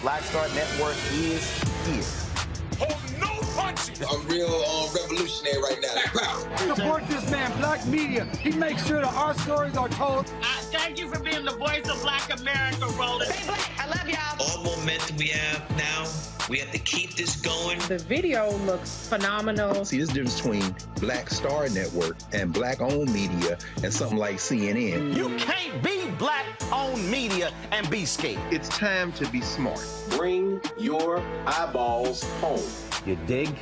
Black Star Network is here. Hold no punches. I'm real revolutionary right now. Support this man, Black media. He makes sure that our stories are told. Thank you for being the voice of Black America, Roland. Stay black. I love y'all. All momentum we have now, we have to keep this going. The video looks phenomenal. See, this difference between Black Star Network and Black-owned media and something like CNN. You can't be Black-owned media and be scared. It's time to be smart. Bring your eyeballs home. You dig?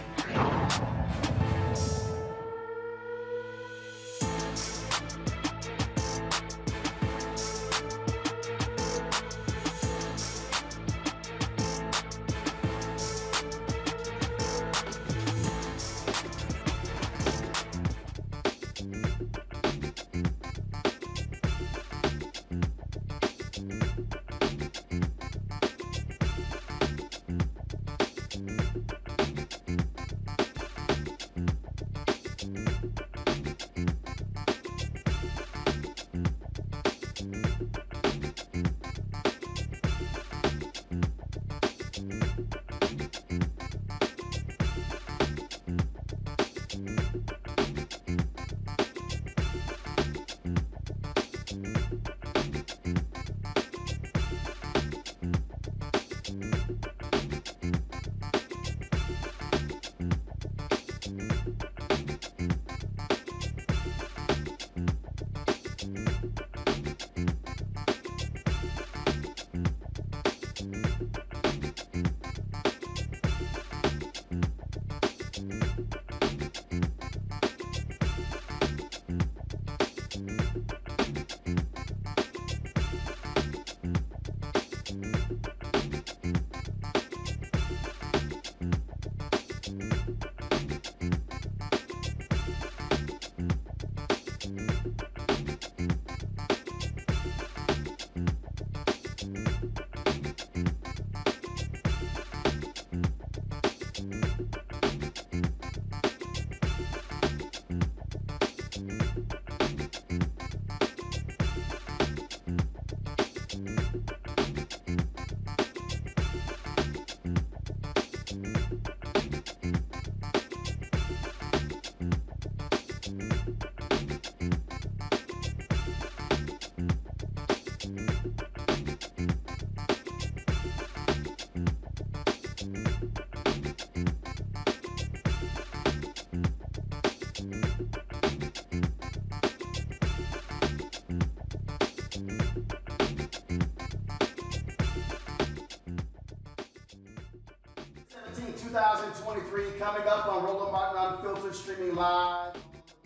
Coming up on Roland Martin Unfiltered, streaming live on the Black Star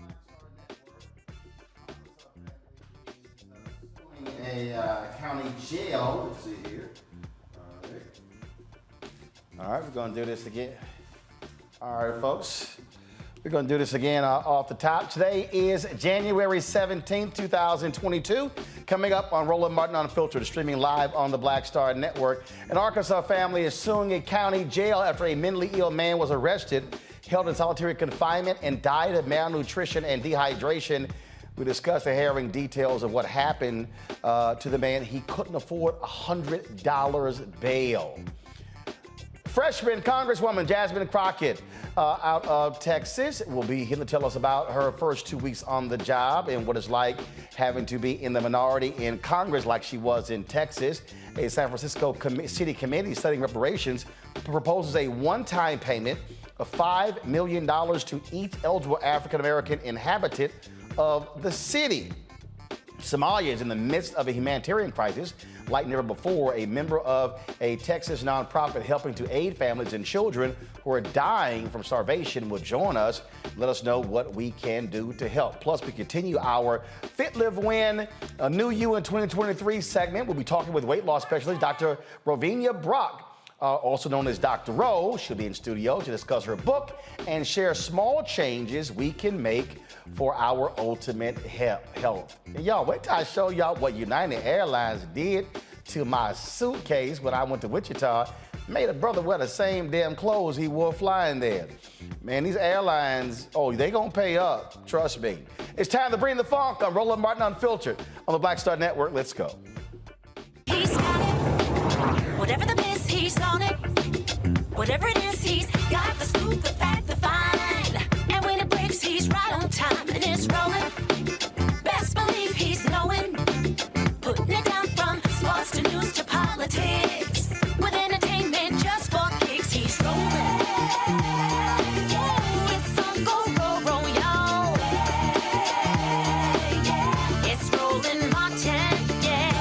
Network. A county jail. Let's see here. All right, we're going to do this again. All right, folks. We're going to do this again off the top. Today is January 17th, 2022. Coming up on Roland Martin Unfiltered, streaming live on the Black Star Network. An Arkansas family is suing a county jail after a mentally ill man was arrested, held in solitary confinement, and died of malnutrition and dehydration. We discussed the harrowing details of what happened to the man. He couldn't afford $100 bail. Freshman Congresswoman Jasmine Crockett out of Texas will be here to tell us about her first 2 weeks on the job and what it's like having to be in the minority in Congress like she was in Texas. A San Francisco City Committee studying reparations proposes a one-time payment of $5 million to each eligible African-American inhabitant of the city. Somalia is in the midst of a humanitarian crisis like never before. A member of a Texas nonprofit helping to aid families and children who are dying from starvation will join us. Let us know what we can do to help. Plus, we continue our Fit, Live, Win, a New You in 2023 segment. We'll be talking with weight loss specialist Dr. Rovinia Brock, also known as Dr. Rowe. She'll be in studio to discuss her book and share small changes we can make for our ultimate health. And y'all, wait till I show y'all what United Airlines did to my suitcase when I went to Wichita. Made a brother wear the same damn clothes he wore flying there. Man, these airlines, they gonna pay up, trust me. It's time to bring the funk on Roland Martin Unfiltered on the Black Star Network. Let's go. He's got it. Whatever the miss, he's on it. Whatever it is, he's got the scoop, the fact, the find. And when it breaks, he he's right on time and it's rolling. Best believe he's knowing. Putting it down from sports to news to politics. With entertainment just for kicks, he's rolling. It's on go, roll, roll, y'all. It's rolling Martin, yeah.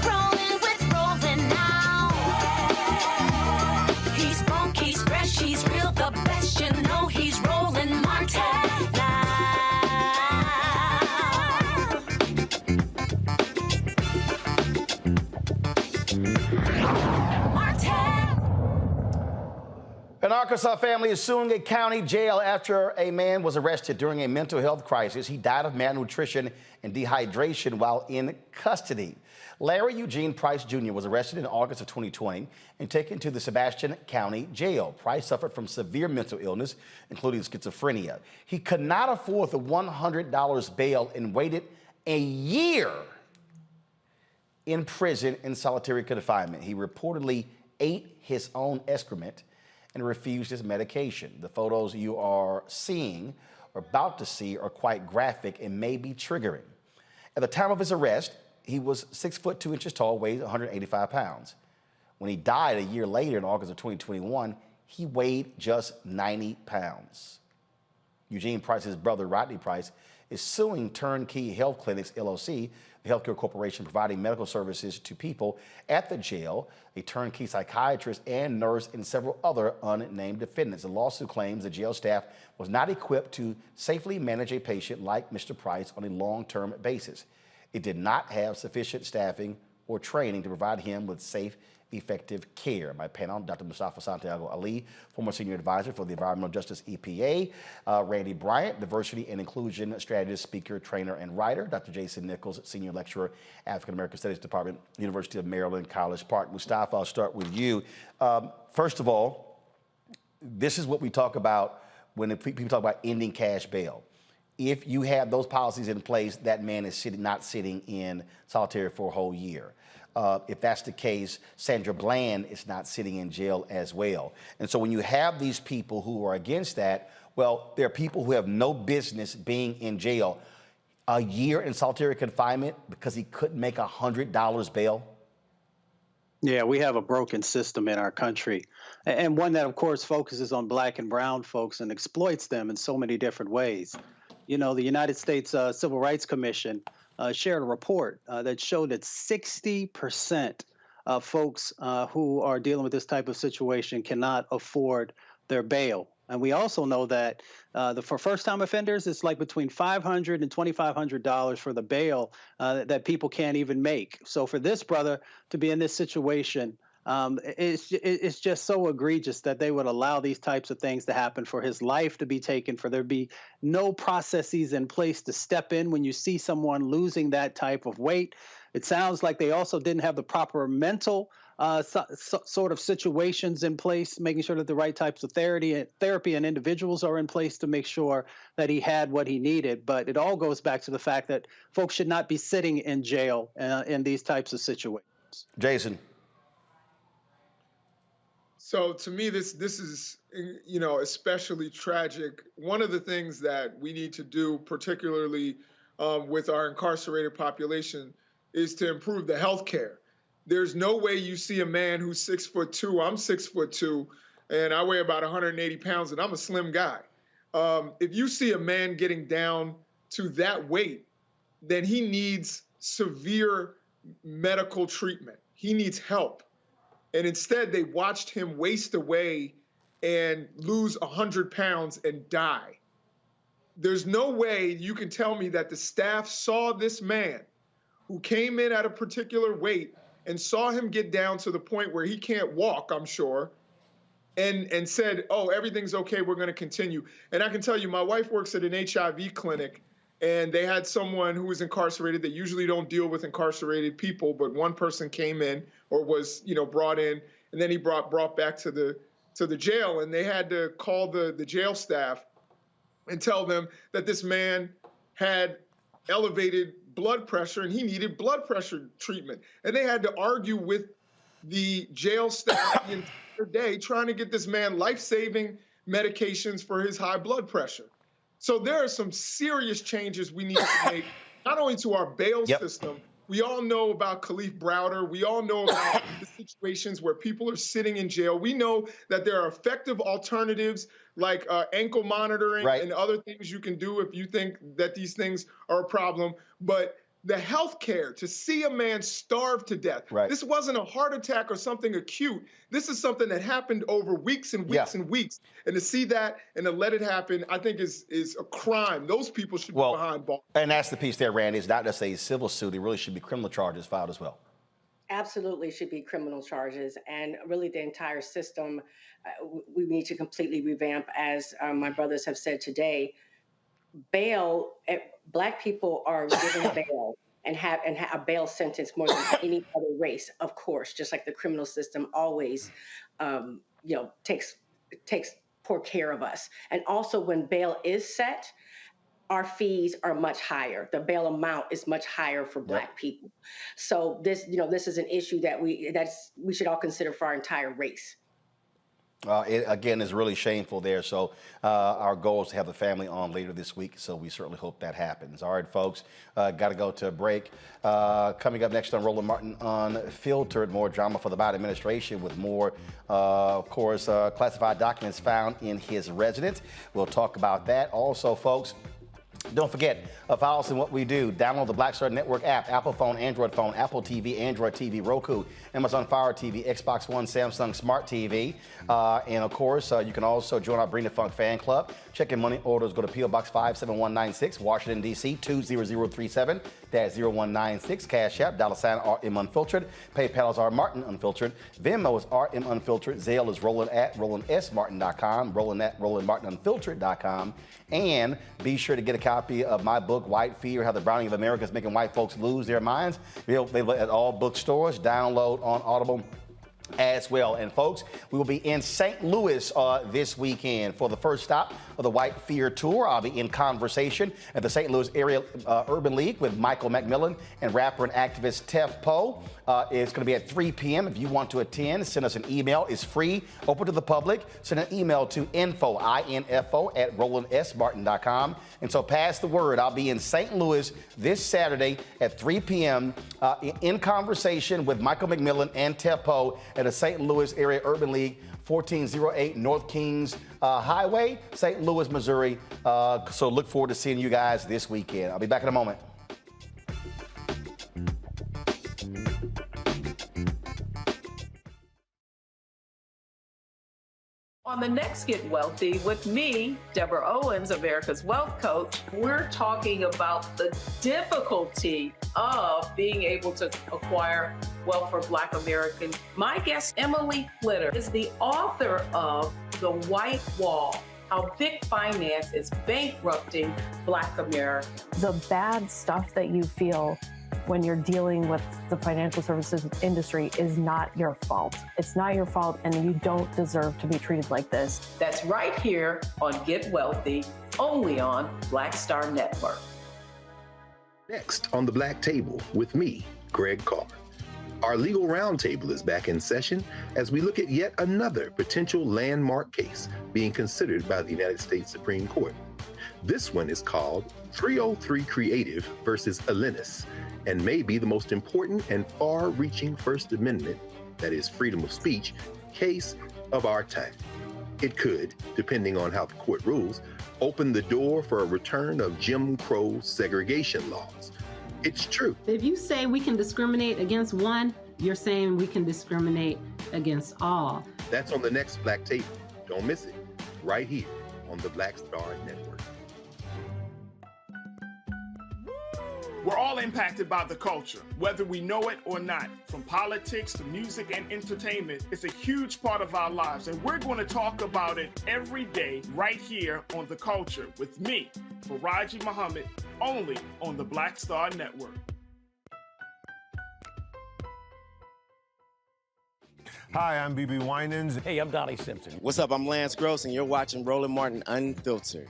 Rolling with rolling now. He's funk, he's fresh, he's real, the best, you know he's rolling Martin now. An Arkansas family is suing a county jail after a man was arrested during a mental health crisis. He died of malnutrition and dehydration while in custody. Larry Eugene Price Jr. was arrested in August of 2020 and taken to the Sebastian County Jail. Price suffered from severe mental illness, including schizophrenia. He could not afford the $100 bail and waited a year in prison in solitary confinement. He reportedly ate his own excrement and refused his medication. The photos you are seeing or about to see are quite graphic and may be triggering. At the time of his arrest, he was 6 foot 2 inches tall, weighed 185 pounds. When he died a year later in August of 2021, he weighed just 90 pounds. Eugene Price's brother, Rodney Price, is suing Turnkey Health Clinics, LLC, the healthcare corporation providing medical services to people at the jail, a turnkey psychiatrist and nurse, and several other unnamed defendants. The lawsuit claims the jail staff was not equipped to safely manage a patient like Mr. Price on a long-term basis. It did not have sufficient staffing or training to provide him with safe, effective care. My panel, Dr. Mustafa Santiago Ali, former senior advisor for the Environmental Justice EPA, Randy Bryant, diversity and inclusion strategist, speaker, trainer, and writer, Dr. Jason Nichols, senior lecturer, African American Studies Department, University of Maryland, College Park. Mustafa, I'll start with you. First of all, this is what we talk about when people talk about ending cash bail. If you have those policies in place, that man is not sitting in solitary for a whole year. If that's the case, Sandra Bland is not sitting in jail as well. And so when you have these people who are against that, well, there are people who have no business being in jail. A year in solitary confinement because he couldn't make $100 bail. Yeah, we have a broken system in our country, and one that, of course, focuses on black and brown folks and exploits them in so many different ways. You know, the United States Civil Rights Commission shared a report that showed that 60% of folks who are dealing with this type of situation cannot afford their bail. And we also know that for first-time offenders, it's like between $500 and $2,500 for the bail that people can't even make. So for this brother to be in this situation, it's just so egregious that they would allow these types of things to happen, for his life to be taken, for there be no processes in place to step in when you see someone losing that type of weight. It sounds like they also didn't have the proper mental sort of situations in place, making sure that the right types of therapy and individuals are in place to make sure that he had what he needed. But it all goes back to the fact that folks should not be sitting in jail in these types of situations. Jason. So to me, this is, you know, especially tragic. One of the things that we need to do, particularly with our incarcerated population, is to improve the health care. There's no way you see a man who's 6 foot 2. I'm 6 foot 2, and I weigh about 180 pounds, and I'm a slim guy. If you see a man getting down to that weight, then he needs severe medical treatment. He needs help. And instead, they watched him waste away and lose 100 pounds and die. There's no way you can tell me that the staff saw this man who came in at a particular weight and saw him get down to the point where he can't walk, I'm sure, and said, oh, everything's okay, we're going to continue. And I can tell you, my wife works at an HIV clinic, and they had someone who was incarcerated. They usually don't deal with incarcerated people, but one person came in or was, you know, brought in, and then he brought back to the jail, and they had to call the jail staff and tell them that this man had elevated blood pressure and he needed blood pressure treatment. And they had to argue with the jail staff the entire day trying to get this man life-saving medications for his high blood pressure. So there are some serious changes we need to make, not only to our bail system. We all know about Khalif Browder. We all know about the situations where people are sitting in jail. We know that there are effective alternatives like ankle monitoring and other things you can do if you think that these things are a problem. But the health care, to see a man starve to death. This wasn't a heart attack or something acute. This is something that happened over weeks and weeks and weeks. And to see that and to let it happen, I think is a crime. Those people should be behind bars. And that's the piece there, Randy. It's not just a civil suit. It really should be criminal charges filed as well. Absolutely should be criminal charges. And really the entire system, we need to completely revamp, as my brothers have said today. Bail, Black people are given bail and have a bail sentence more than any other race, of course, just like the criminal system always, takes poor care of us. And also when bail is set, our fees are much higher. The bail amount is much higher for Black people. So this is an issue that we should all consider for our entire race. It, again, is really shameful there. So our goal is to have the family on later this week. So we certainly hope that happens. All right, folks, got to go to a break. Coming up next on Roland Martin Unfiltered, more drama for the Biden administration with more, of course, classified documents found in his residence. We'll talk about that. Also, folks, don't forget, follow us in what we do. Download the Black Star Network app, Apple phone, Android phone, Apple TV, Android TV, Roku, Amazon Fire TV, Xbox One, Samsung Smart TV. And of course, you can also join our Bring the Funk fan club. Check in money orders. Go to P.O. Box 57196, Washington, D.C. 20037. That's 0196. Cash App, $RM Unfiltered. PayPal is R Martin Unfiltered. Venmo is RM Unfiltered. Zelle is Roland at RolandSMartin.com. Roland at RolandMartinUnfiltered.com. And be sure to get a copy of my book, White Fear, How the Browning of America is Making White Folks Lose Their Minds. Available at all bookstores. Download on Audible as well. And folks, we will be in St. Louis this weekend for the first stop of the White Fear Tour. I'll be in conversation at the St. Louis Area Urban League with Michael McMillan and rapper and activist Tef Poe. It's going to be at 3 p.m. If you want to attend, send us an email. It's free, open to the public. Send an email to info, I-N-F-O, at RolandSMartin.com. And so pass the word. I'll be in St. Louis this Saturday at 3 p.m. In conversation with Michael McMillan and Tef Poe at the St. Louis Area Urban League, 1408 North Kings Highway, St. Louis, Missouri. So look forward to seeing you guys this weekend. I'll be back in a moment. On the next Get Wealthy with me, Deborah Owens, America's Wealth Coach, we're talking about the difficulty of being able to acquire wealth for Black Americans. My guest, Emily Flitter, is the author of The White Wall, How Big Finance is Bankrupting Black Americans. The bad stuff that you feel when you're dealing with the financial services industry is not your fault. It's not your fault, and you don't deserve to be treated like this. That's right here on Get Wealthy, only on Black Star Network. Next on the Black Table with me, Greg Carr. Our legal roundtable is back in session as we look at yet another potential landmark case being considered by the United States Supreme Court. This one is called 303 Creative versus Alennis, and may be the most important and far-reaching First Amendment, that is freedom of speech, case of our time. It could, depending on how the court rules, open the door for a return of Jim Crow segregation laws. It's true. If you say we can discriminate against one, you're saying we can discriminate against all. That's on the next Black Table. Don't miss it, right here on the Black Star Network. We're all impacted by the culture, whether we know it or not. From politics to music and entertainment, it's a huge part of our lives, and we're going to talk about it every day right here on The Culture with me, Faraji Muhammad, only on the Black Star Network. Hi, I'm BB Winans. Hey, I'm Donnie Simpson. What's up? I'm Lance Gross, and you're watching Roland Martin Unfiltered.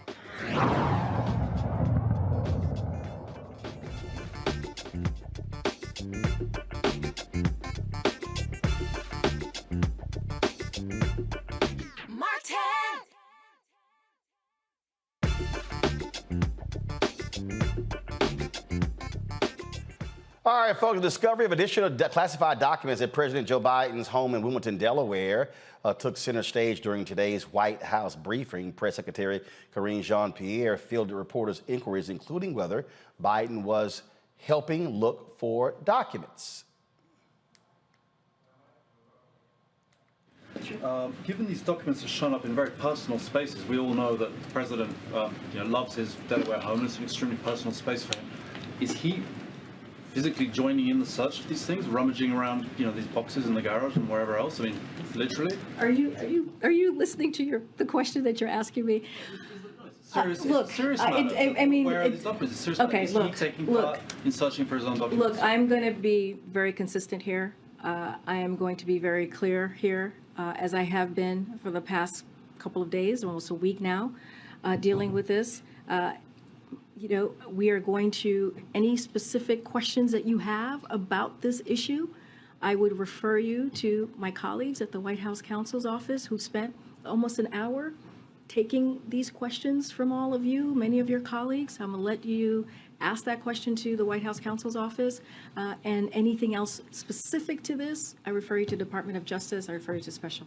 All right, folks, the discovery of additional classified documents at President Joe Biden's home in Wilmington, Delaware, took center stage during today's White House briefing. Press Secretary Karine Jean-Pierre fielded reporters' inquiries, including whether Biden was helping look for documents. Given these documents have shown up in very personal spaces, we all know that the president loves his Delaware home. It's an extremely personal space for him. Is he physically joining in the search for these things, rummaging around, these boxes in the garage and wherever else? I mean, literally. Are you listening to the question that you're asking me? Serious, Look, serious matter. I mean, where are these documents? It's serious okay, matter. Is look, he taking look. part in searching for his own documents? Look, I'm going to be very consistent here. I am going to be very clear here, as I have been for the past couple of days, almost a week now, dealing with this. We are going to, any specific questions that you have about this issue, I would refer you to my colleagues at the White House counsel's office who spent almost an hour taking these questions from all of you, many of your colleagues. I'm going to let you ask that question to the White House counsel's office. And anything else specific to this, I refer you to Department of Justice. I refer you to special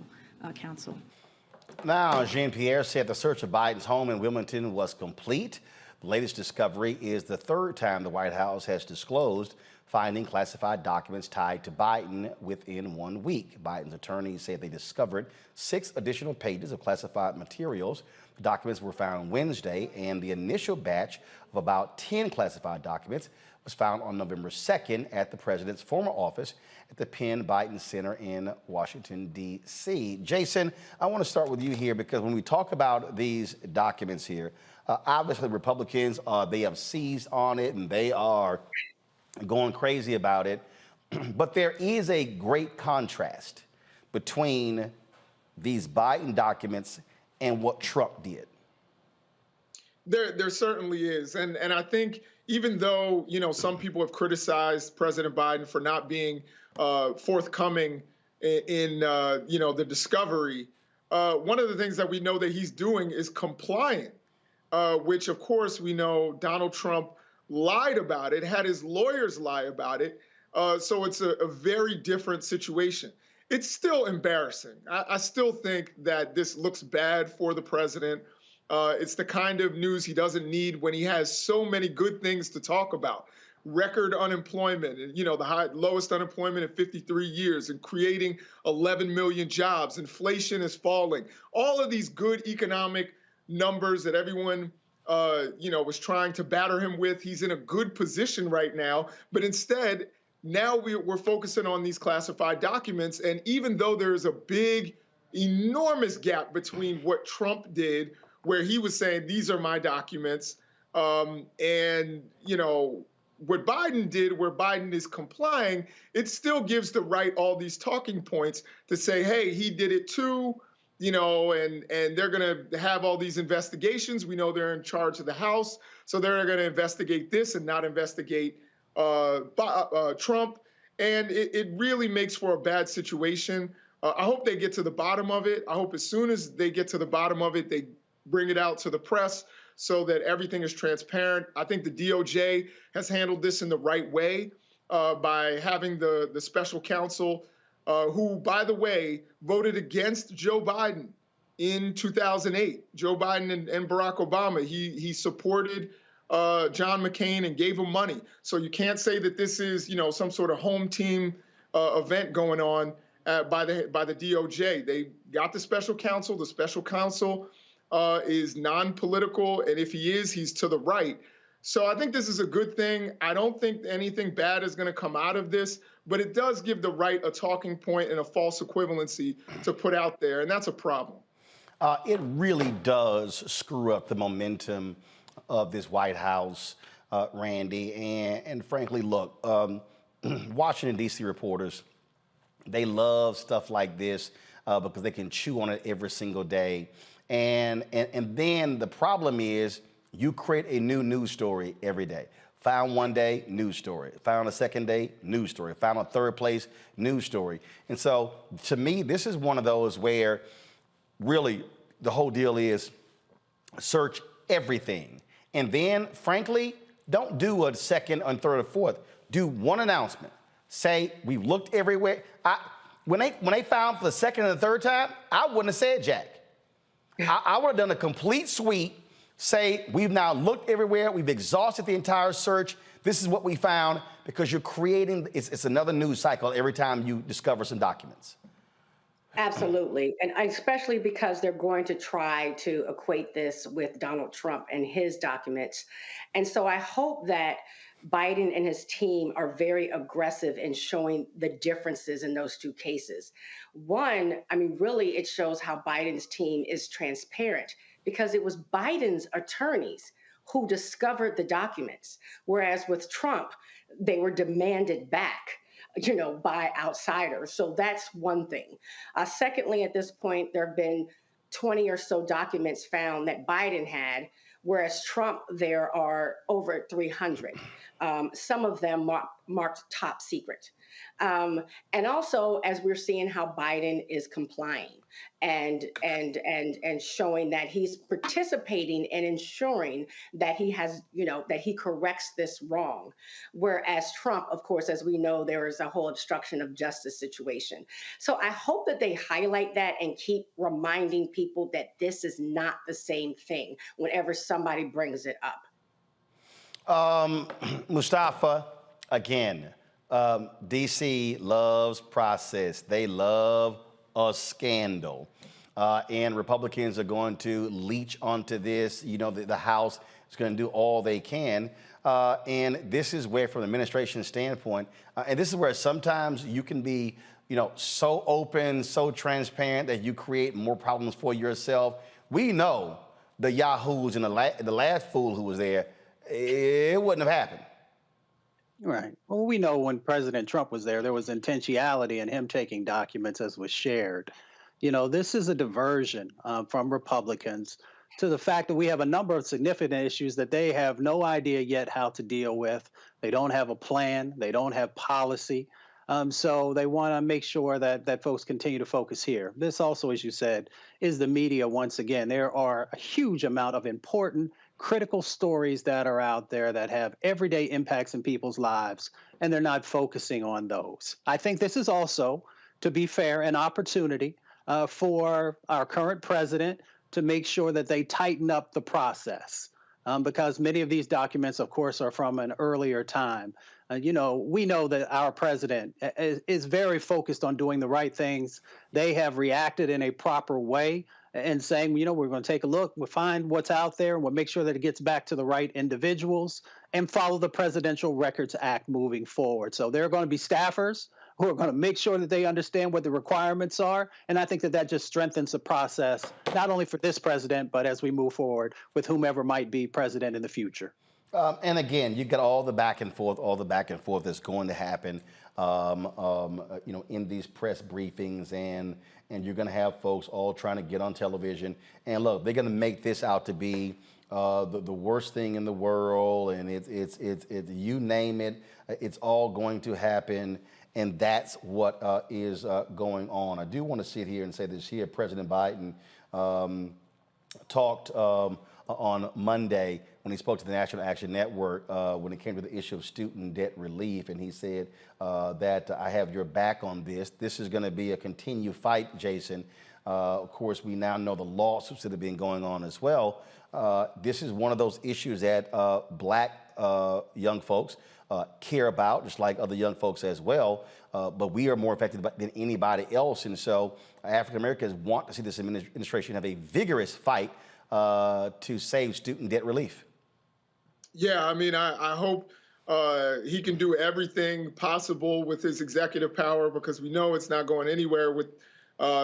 counsel. Now, Jean-Pierre said the search of Biden's home in Wilmington was complete. The latest discovery is the third time the White House has disclosed finding classified documents tied to Biden within 1 week. Biden's attorneys said they discovered 6 additional pages of classified materials. The documents were found Wednesday, and the initial batch of about 10 classified documents was found on November 2nd at the president's former office at the Penn Biden Center in Washington, D.C. Jason, I want to start with you here because when we talk about these documents here, obviously Republicans, they have seized on it and they are going crazy about it. But there is a great contrast between these Biden documents and what Trump did. There certainly is. And I think even though, some people have criticized President Biden for not being forthcoming in the discovery, one of the things that we know that he's doing is compliant, which, of course, we know Donald Trump lied about it, had his lawyers lie about it. So it's a very different situation. It's still embarrassing. I still think that this looks bad for the president. It's the kind of news he doesn't need when he has so many good things to talk about. Record unemployment, the lowest unemployment in 53 years, and creating 11 million jobs. Inflation is falling. All of these good economic numbers that everyone was trying to batter him with. He's in a good position right now, but instead, now we're focusing on these classified documents. And even though there's a big, enormous gap between what Trump did, where he was saying, these are my documents, and, what Biden did, where Biden is complying, it still gives the right all these talking points to say, hey, he did it too. And they're going to have all these investigations. We know they're in charge of the House, so they're going to investigate this and not investigate Trump. And it really makes for a bad situation. I hope they get to the bottom of it. I hope as soon as they get to the bottom of it, they bring it out to the press so that everything is transparent. I think the DOJ has handled this in the right way by having the special counsel who, by the way, voted against Joe Biden in 2008. Joe Biden and Barack Obama, he supported John McCain and gave him money. So you can't say that this is, some sort of home team event going on by the DOJ. They got the special counsel. The special counsel is non-political, and if he is, he's to the right. So I think this is a good thing. I don't think anything bad is going to come out of this, but it does give the right a talking point and a false equivalency to put out there, and that's a problem. It really does screw up the momentum of this White House, Randy. And frankly, look, Washington, D.C. reporters, they love stuff like this because they can chew on it every single day. And then the problem is you create a new news story every day. Found one day, news story. Found a second day, news story. Found a third place, news story. And so to me, this is one of those where really the whole deal is search everything. And then, frankly, don't do a second and third or fourth. do one announcement. Say, we've looked everywhere. When they found for the second and the third time, I wouldn't have said jack. I would have done a complete sweep, say, we've now looked everywhere, we've exhausted the entire search, this is what we found, because you're creating, it's another news cycle every time you discover some documents. Absolutely. And especially because they're going to try to equate this with Donald Trump and his documents. And so I hope that Biden and his team are very aggressive in showing the differences in those two cases. One, I mean, really, it shows how Biden's team is transparent because it was Biden's attorneys who discovered the documents, whereas with Trump, they were demanded back, you know, by outsiders. So that's one thing. Secondly, at this point, there have been 20 or so documents found that Biden had, whereas Trump, there are over 300. Some of them marked top secret. And also, as we're seeing how Biden is complying and showing that he's participating and ensuring that he has, you know, that he corrects this wrong. Whereas Trump, of course, as we know, there is a whole obstruction of justice situation. So I hope that they highlight that and keep reminding people that this is not the same thing whenever somebody brings it up. Mustafa, again, DC loves process. They love a scandal. And Republicans are going to leech onto this. You know, the House is going to do all they can. And this is where, from the administration standpoint, and this is where sometimes you can be, you know, so open, so transparent that you create more problems for yourself. We know the yahoos and the last fool who was there, it wouldn't have happened. Right. Well, we know when President Trump was there was intentionality in him taking documents as was shared. You know, this is a diversion from Republicans to the fact that we have a number of significant issues that they have no idea yet how to deal with. They don't have a plan. They don't have policy. So they want to make sure that folks continue to focus here. This also, as you said, is the media once again. There are a huge amount of important, critical stories that are out there that have everyday impacts in people's lives, and they're not focusing on those. I think this is also, to be fair, an opportunity for our current president to make sure that they tighten up the process. Because many of these documents, of course, are from an earlier time. You know, we know that our president is very focused on doing the right things. They have reacted in a proper way and saying, you know, we're going to take a look, we'll find what's out there, and we'll make sure that it gets back to the right individuals and follow the Presidential Records Act moving forward. So there are going to be staffers who are going to make sure that they understand what the requirements are. And I think that just strengthens the process, not only for this president, but as we move forward with whomever might be president in the future. And again, you got all the back and forth that's going to happen, you know, in these press briefings, and you're going to have folks all trying to get on television. And look, they're going to make this out to be the worst thing in the world, and it's you name it, it's all going to happen. And that's what is going on. I do want to sit here and say this here. President Biden talked on Monday when he spoke to the National Action Network when it came to the issue of student debt relief. And he said that I have your back on this. This is going to be a continued fight, Jason. Of course, we now know the lawsuits that have been going on as well. This is one of those issues that black young folks care about, just like other young folks as well, but we are more affected than anybody else. And so African Americans want to see this administration have a vigorous fight to save student debt relief. Yeah, I mean, I hope he can do everything possible with his executive power, because we know it's not going anywhere with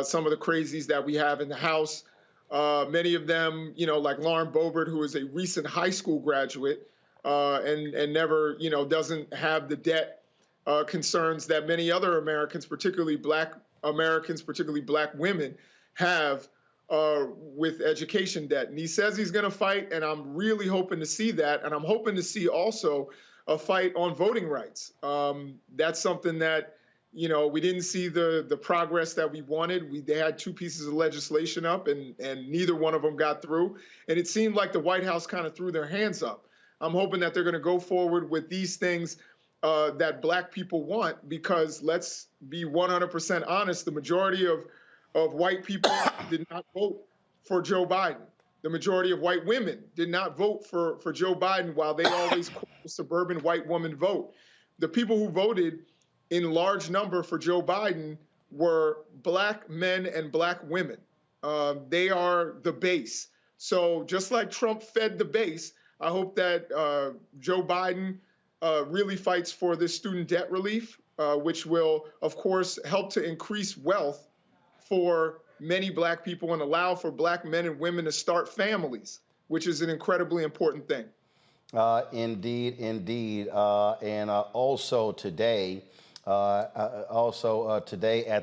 some of the crazies that we have in the House. Many of them, you know, like Lauren Boebert, who is a recent high school graduate, and never, you know, doesn't have the debt concerns that many other Americans, particularly black Americans, particularly black women, have with education debt. And he says he's going to fight, and I'm really hoping to see that. And I'm hoping to see also a fight on voting rights. That's something that, you know, we didn't see the progress that we wanted. They had 2 pieces of legislation up, and neither one of them got through. And it seemed like the White House kind of threw their hands up. I'm hoping that they're going to go forward with these things that Black people want, because let's be 100% honest, the majority of white people did not vote for Joe Biden. The majority of white women did not vote for Joe Biden, while they always quote the suburban white woman vote. The people who voted in large number for Joe Biden were Black men and Black women. They are the base. So just like Trump fed the base, I hope that Joe Biden really fights for this student debt relief, which will, of course, help to increase wealth for many Black people and allow for Black men and women to start families, which is an incredibly important thing. Indeed. And also today at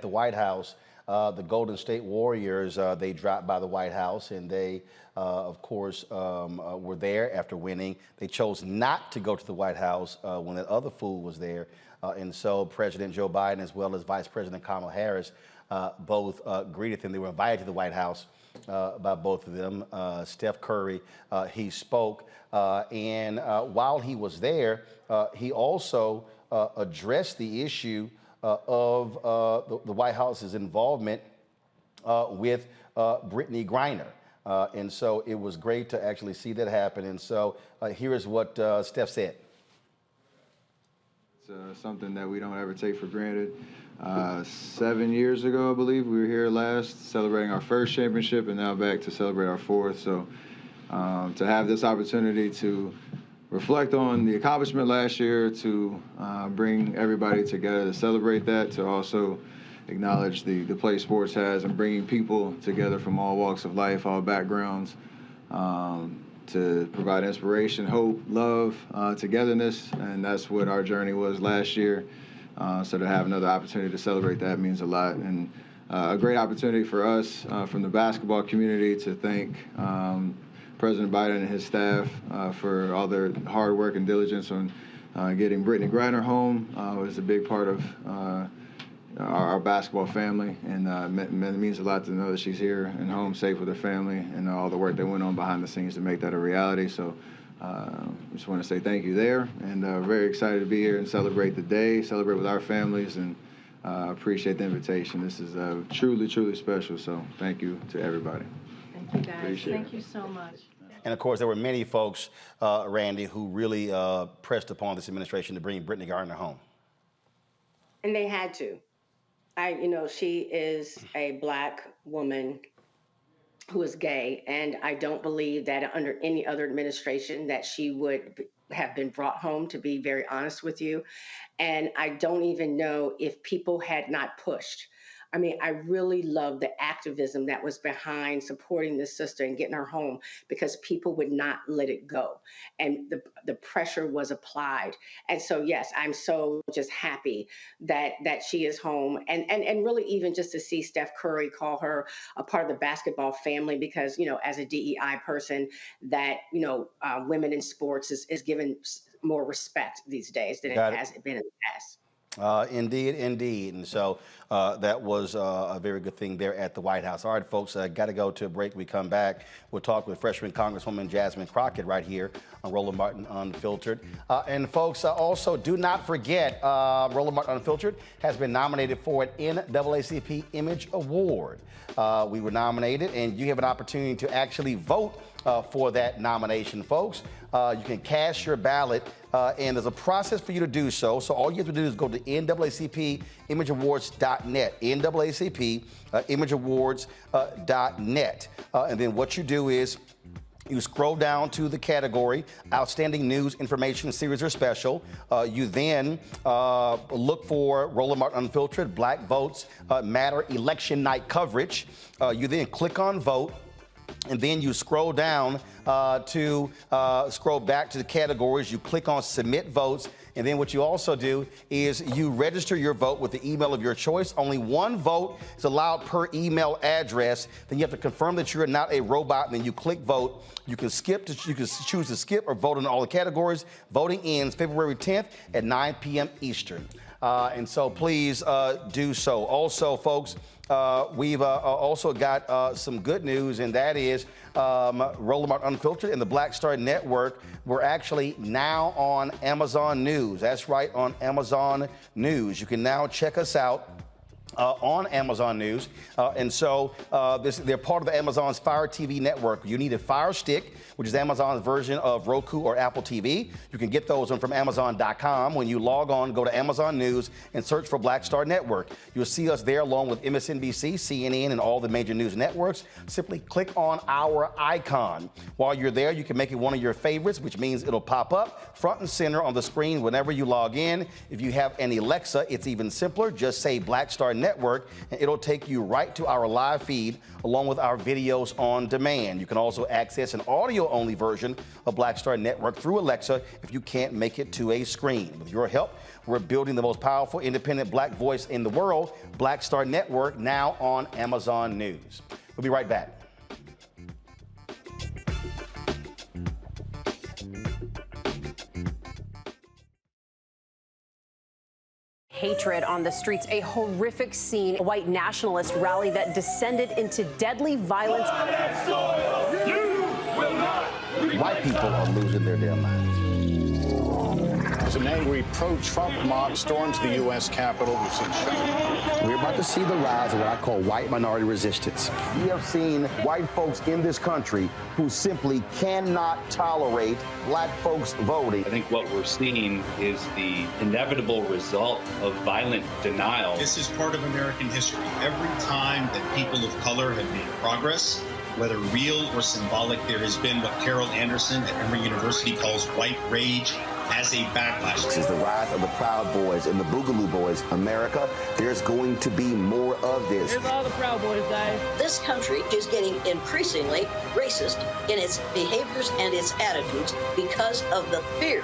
the White House, the Golden State Warriors, they dropped by the White House, and they, of course, were there after winning. They chose not to go to the White House when that other fool was there. And so President Joe Biden, as well as Vice President Kamala Harris, both greeted them. They were invited to the White House by both of them. Steph Curry, he spoke. And while he was there, he also addressed the issue of the White House's involvement with Brittany Griner. And so it was great to actually see that happen. And so here is what Steph said. It's something that we don't ever take for granted. 7 years ago, I believe, we were here last celebrating our first championship, and now back to celebrate our fourth. So to have this opportunity to reflect on the accomplishment last year, to bring everybody together to celebrate that, to also acknowledge the place sports has and bringing people together from all walks of life, all backgrounds, to provide inspiration, hope, love, togetherness, and that's what our journey was last year. So to have another opportunity to celebrate that means a lot, and a great opportunity for us from the basketball community to thank President Biden and his staff for all their hard work and diligence on getting Brittany Griner home. Was a big part of our basketball family, and it means a lot to know that she's here and home safe with her family, and all the work that went on behind the scenes to make that a reality. So just want to say thank you there, and very excited to be here and celebrate the day, celebrate with our families, and appreciate the invitation. This is truly, truly special, so thank you to everybody. Thank you, guys. Thank you so much. And of course, there were many folks, Randy, who really pressed upon this administration to bring Brittany Griner home. And they had to. She is a Black woman who is gay, and I don't believe that under any other administration that she would have been brought home, to be very honest with you. And I don't even know if people had not pushed. I mean, I really love the activism that was behind supporting this sister and getting her home, because people would not let it go. And the pressure was applied. And so, yes, I'm so just happy that she is home. And really even just to see Steph Curry call her a part of the basketball family, because, as a DEI person, that, women in sports is given more respect these days than it has been in the past. Indeed. And so that was a very good thing there at the White House. All right, folks, got to go to a break. We come back. We'll talk with freshman Congresswoman Jasmine Crockett right here on Roland Martin Unfiltered. And folks, also do not forget, Roland Martin Unfiltered has been nominated for an NAACP Image Award. We were nominated, and you have an opportunity to actually vote for that nomination, folks. You can cast your ballot, and there's a process for you to do so. So all you have to do is go to NAACPimageawards.net, NAACPimageawards.net. And then what you do is you scroll down to the category Outstanding News, Information, Series, or Special. You then look for Roland Martin Unfiltered, Black Votes Matter Election Night Coverage. You then click on Vote. And then you scroll down scroll back to the categories. You click on Submit Votes. And then what you also do is you register your vote with the email of your choice. Only one vote is allowed per email address. Then you have to confirm that you're not a robot. And then you click Vote. You can choose to skip or vote in all the categories. Voting ends February 10th at 9 p.m. Eastern. And so please do so. Also, folks, we've also got some good news, and that is Roland Martin Unfiltered and the Black Star Network. We're actually now on Amazon News. That's right, on Amazon News. You can now check us out on Amazon News. And so they're part of the Amazon's Fire TV network. You need a Fire Stick, which is Amazon's version of Roku or Apple TV. You can get those from Amazon.com. When you log on, go to Amazon News and search for Black Star Network. You'll see us there along with MSNBC, CNN, and all the major news networks. Simply click on our icon. While you're there, you can make it one of your favorites, which means it'll pop up front and center on the screen whenever you log in. If you have an Alexa, it's even simpler. Just say Black Star Network, and it'll take you right to our live feed along with our videos on demand. You can also access an audio-only version of Black Star Network through Alexa if you can't make it to a screen. With your help, we're building the most powerful independent black voice in the world, Black Star Network, now on Amazon News. We'll be right back. Hatred on the streets, a horrific scene, a white nationalist rally that descended into deadly violence. White people are losing their damn minds. An angry pro-Trump mob storms the U.S. Capitol. We're about to see the rise of what I call white minority resistance. We have seen white folks in this country who simply cannot tolerate black folks voting. I think what we're seeing is the inevitable result of violent denial. This is part of American history. Every time that people of color have made progress, whether real or symbolic, there has been what Carol Anderson at Emory University calls white rage as a backlash. This is the rise of the Proud Boys and the Boogaloo Boys. America, there's going to be more of this. Here's all the Proud Boys, guys. This country is getting increasingly racist in its behaviors and its attitudes because of the fear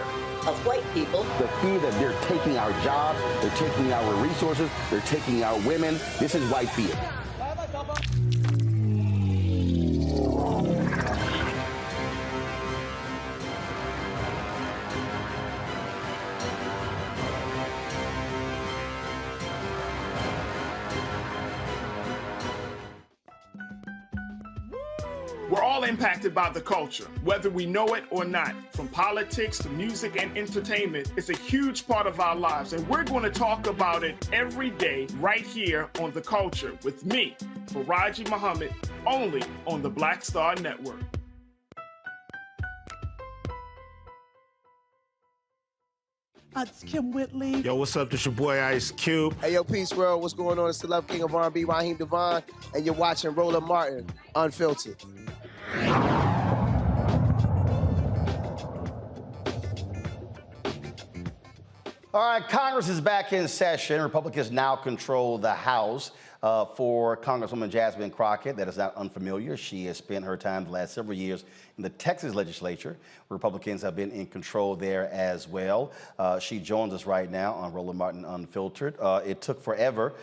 of white people. The fear that they're taking our jobs, they're taking our resources, they're taking our women. This is white fear. We're all impacted by the culture, whether we know it or not. From politics to music and entertainment, it's a huge part of our lives, and we're going to talk about it every day right here on The Culture with me, Faraji Muhammad, only on the Black Star Network. It's Kim Whitley. Yo, what's up? This your boy Ice Cube. Hey, yo, Peace World. What's going on? It's the Love King of R&B, Raheem Devon, and you're watching Roland Martin Unfiltered. All right, Congress is back in session. Republicans now control the House. For Congresswoman Jasmine Crockett, that is not unfamiliar. She has spent her time the last several years in the Texas legislature. Republicans have been in control there as well. She joins us right now on Roland Martin Unfiltered. It took forever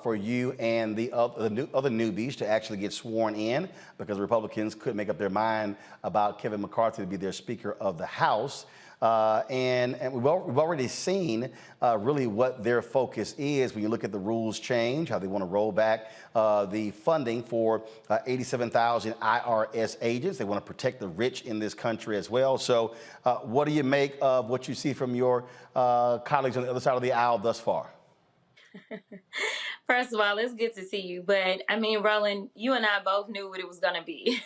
for you and the other newbies to actually get sworn in because Republicans couldn't make up their mind about Kevin McCarthy to be their Speaker of the House. And we've already seen really what their focus is when you look at the rules change, how they want to roll back the funding for 87,000 IRS agents. They want to protect the rich in this country as well. So what do you make of what you see from your colleagues on the other side of the aisle thus far? First of all, it's good to see you. But I mean, Roland, you and I both knew what it was going to be.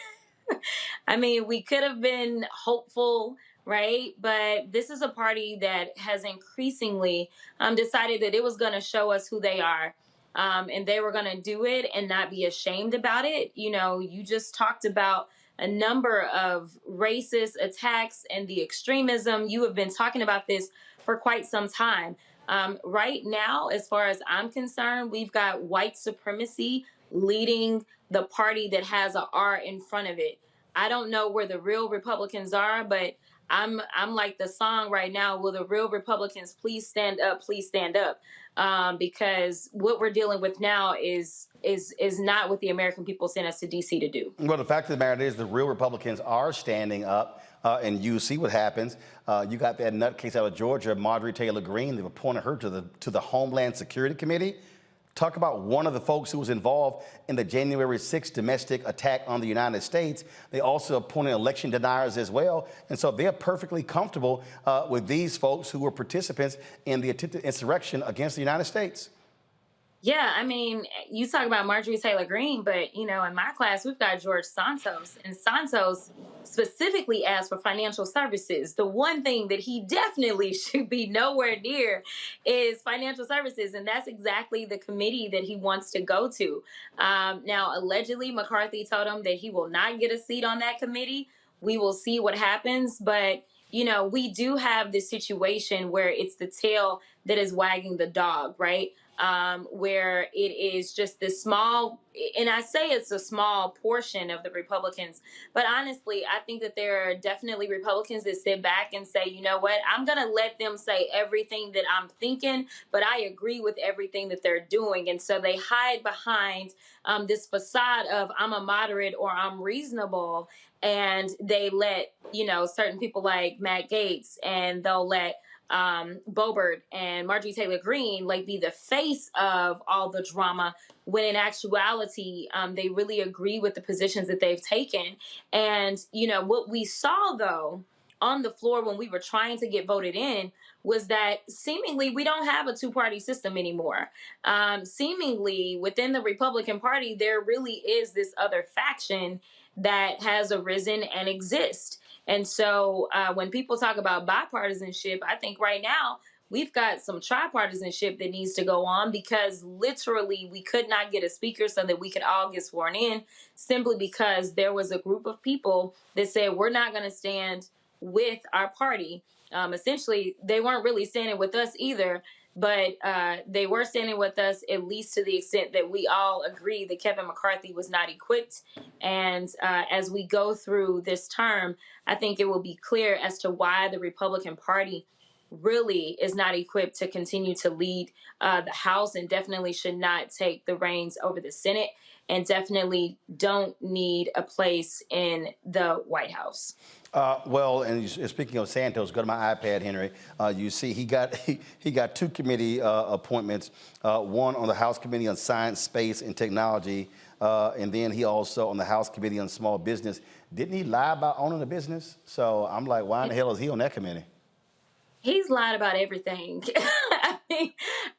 I mean, we could have been hopeful, right? But this is a party that has increasingly decided that it was going to show us who they are. And they were going to do it and not be ashamed about it. You know, you just talked about a number of racist attacks and the extremism. You have been talking about this for quite some time. Right now, as far as I'm concerned, we've got white supremacy leading the party that has an R in front of it. I don't know where the real Republicans are, but I'm like the song right now. Will the real Republicans please stand up? Please stand up, because what we're dealing with now is not what the American people sent us to D.C. to do. Well, the fact of the matter is the real Republicans are standing up, and you see what happens. You got that nutcase out of Georgia, Marjorie Taylor Greene. They've appointed her to the Homeland Security Committee. talk about one of the folks who was involved in the January 6th domestic attack on the United States. They also appointed election deniers as well. And so they're perfectly comfortable with these folks who were participants in the attempted insurrection against the United States. Yeah, I mean, you talk about Marjorie Taylor Greene, but, you know, in my class, we've got George Santos, and Santos specifically asked for financial services. The one thing that he definitely should be nowhere near is financial services, and that's exactly the committee that he wants to go to. Now, allegedly, McCarthy told him that he will not get a seat on that committee. We will see what happens, but you know, we do have this situation where it's the tail that is wagging the dog, right? Where it is just this small, and I say it's a small portion of the Republicans, but honestly, I think that there are definitely Republicans that sit back and say, you know what, I'm going to let them say everything that I'm thinking, but I agree with everything that they're doing. And so they hide behind this facade of I'm a moderate or I'm reasonable. And they let, you know, certain people like Matt Gaetz, and they'll let Boebert and Marjorie Taylor Greene like be the face of all the drama, when in actuality they really agree with the positions that they've taken. And you know what we saw though on the floor when we were trying to get voted in was that seemingly we don't have a two-party system anymore. Seemingly within the Republican Party there really is this other faction that has arisen and exists. And so when people talk about bipartisanship, I think right now we've got some tripartisanship that needs to go on, because literally we could not get a speaker so that we could all get sworn in, simply because there was a group of people that said we're not going to stand with our party. Essentially, they weren't really standing with us either, but they were standing with us at least to the extent that we all agree that Kevin McCarthy was not equipped. And as we go through this term, I think it will be clear as to why the Republican Party really is not equipped to continue to lead the House, and definitely should not take the reins over the Senate, and definitely don't need a place in the White House. Well, and speaking of Santos, go to my iPad, Henry. You see, he got two committee appointments. One on the House Committee on Science, Space, and Technology, and then he also on the House Committee on Small Business. Didn't he lie about owning a business? So I'm like, why in the hell is he on that committee? He's lied about everything.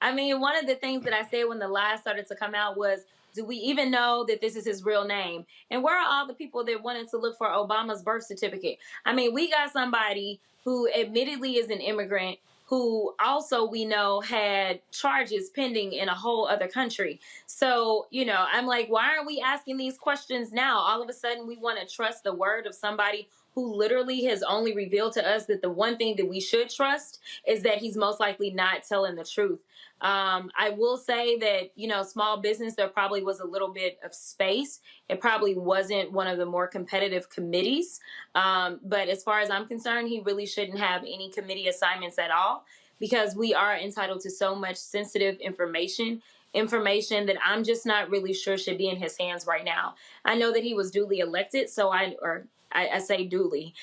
I mean, one of the things that I said when the lies started to come out was, do we even know that this is his real name? And where are all the people that wanted to look for Obama's birth certificate? I mean, we got somebody who admittedly is an immigrant, who also we know had charges pending in a whole other country. So, you know, I'm like, why aren't we asking these questions now? All of a sudden, we want to trust the word of somebody who literally has only revealed to us that the one thing that we should trust is that he's most likely not telling the truth. I will say that, you know, small business, there probably was a little bit of space. It probably wasn't one of the more competitive committees. But as far as I'm concerned, he really shouldn't have any committee assignments at all, because we are entitled to so much sensitive information that I'm just not really sure should be in his hands right now. I know that he was duly elected, so I say duly.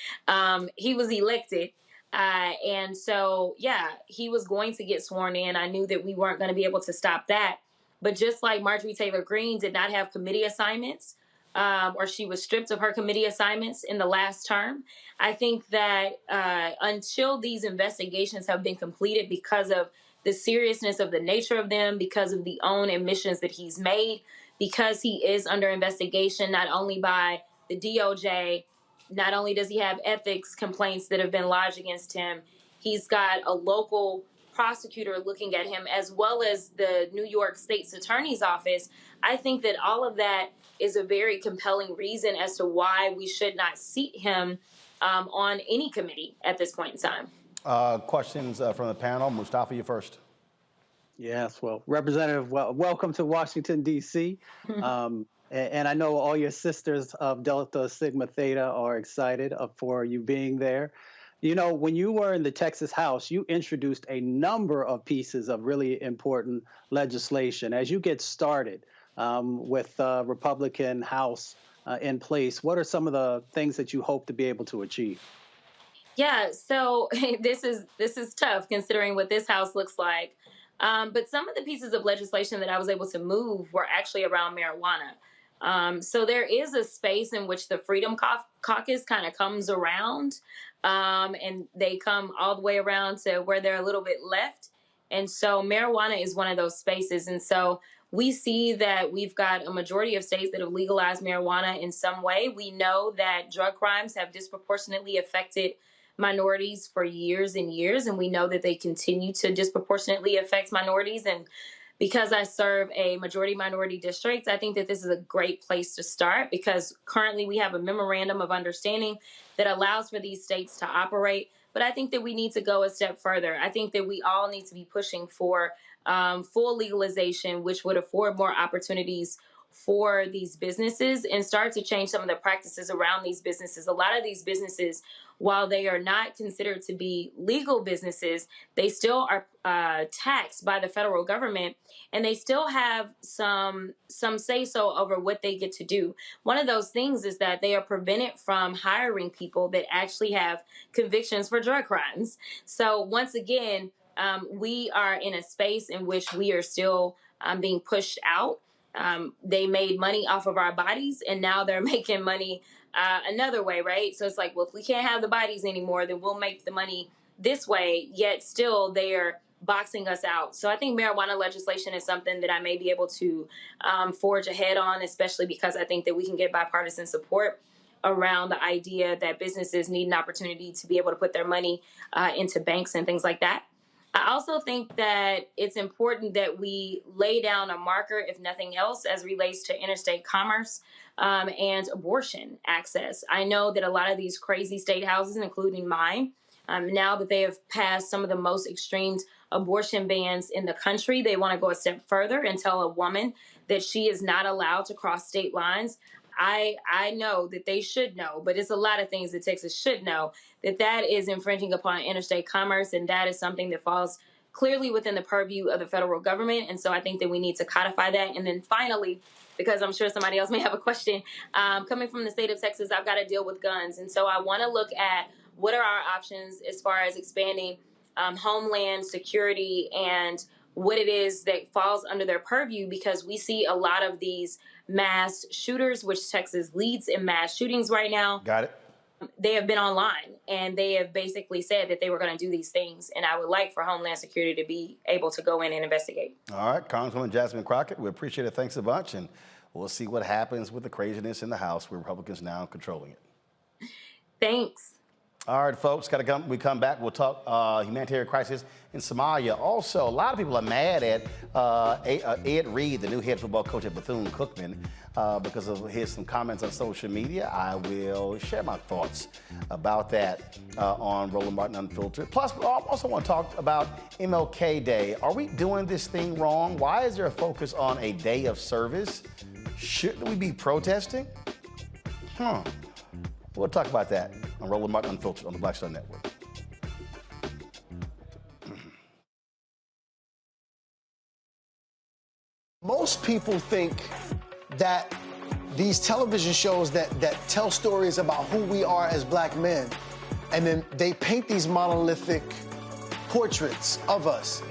He was elected. And so, yeah, he was going to get sworn in. I knew that we weren't going to be able to stop that. But just like Marjorie Taylor Greene did not have committee assignments, or she was stripped of her committee assignments in the last term, I think that until these investigations have been completed, because of the seriousness of the nature of them, because of the own admissions that he's made, because he is under investigation not only by the DOJ, not only does he have ethics complaints that have been lodged against him, he's got a local prosecutor looking at him, as well as the New York State's Attorney's Office. I think that all of that is a very compelling reason as to why we should not seat him on any committee at this point in time. Questions from the panel. Mustafa, you first. Yes, well, Representative, welcome to Washington, D.C. And I know all your sisters of Delta Sigma Theta are excited for you being there. You know, when you were in the Texas House, you introduced a number of pieces of really important legislation. As you get started with the Republican House in place, what are some of the things that you hope to be able to achieve? Yeah, so this is tough considering what this House looks like. But some of the pieces of legislation that I was able to move were actually around marijuana. So there is a space in which the Freedom Caucus kind of comes around, and they come all the way around to where they're a little bit left. And so marijuana is one of those spaces. And so we see that we've got a majority of states that have legalized marijuana in some way. We know that drug crimes have disproportionately affected minorities for years and years, and we know that they continue to disproportionately affect minorities. And because I serve a majority minority district, I think that this is a great place to start, because currently we have a memorandum of understanding that allows for these states to operate. But I think that we need to go a step further. I think that we all need to be pushing for full legalization, which would afford more opportunities for these businesses and start to change some of the practices around these businesses. A lot of these businesses, while they are not considered to be legal businesses, they still are taxed by the federal government, and they still have some say-so over what they get to do. One of those things is that they are prevented from hiring people that actually have convictions for drug crimes. So once again, we are in a space in which we are still being pushed out. They made money off of our bodies, and now they're making money another way, right? So it's like, well, if we can't have the bodies anymore, then we'll make the money this way, yet still they are boxing us out. So I think marijuana legislation is something that I may be able to forge ahead on, especially because I think that we can get bipartisan support around the idea that businesses need an opportunity to be able to put their money into banks and things like that. I also think that it's important that we lay down a marker, if nothing else, as relates to interstate commerce and abortion access. I know that a lot of these crazy state houses, including mine, now that they have passed some of the most extreme abortion bans in the country, they want to go a step further and tell a woman that she is not allowed to cross state lines. I know that they should know, but it's a lot of things that Texas should know, that is infringing upon interstate commerce, and that is something that falls clearly within the purview of the federal government. And so I think that we need to codify that. And then finally, because I'm sure somebody else may have a question, coming from the state of Texas, I've got to deal with guns. And so I want to look at what are our options as far as expanding homeland security and what it is that falls under their purview, because we see a lot of these mass shooters, which Texas leads in mass shootings right now. Got it. They have been online, and they have basically said that they were going to do these things. And I would like for Homeland Security to be able to go in and investigate. All right, Congresswoman Jasmine Crockett, we appreciate it. Thanks a bunch. And we'll see what happens with the craziness in the House with Republicans now controlling it. Thanks. All right, folks, we come back. We'll talk humanitarian crisis in Somalia. Also, a lot of people are mad at Ed Reed, the new head football coach at Bethune-Cookman, because of some comments on social media. I will share my thoughts about that on Roland Martin Unfiltered. Plus, I also want to talk about MLK Day. Are we doing this thing wrong? Why is there a focus on a day of service? Shouldn't we be protesting? We'll talk about that on Roland Martin Unfiltered on the Black Star Network. Most people think that these television shows that tell stories about who we are as black men, and then they paint these monolithic portraits of us.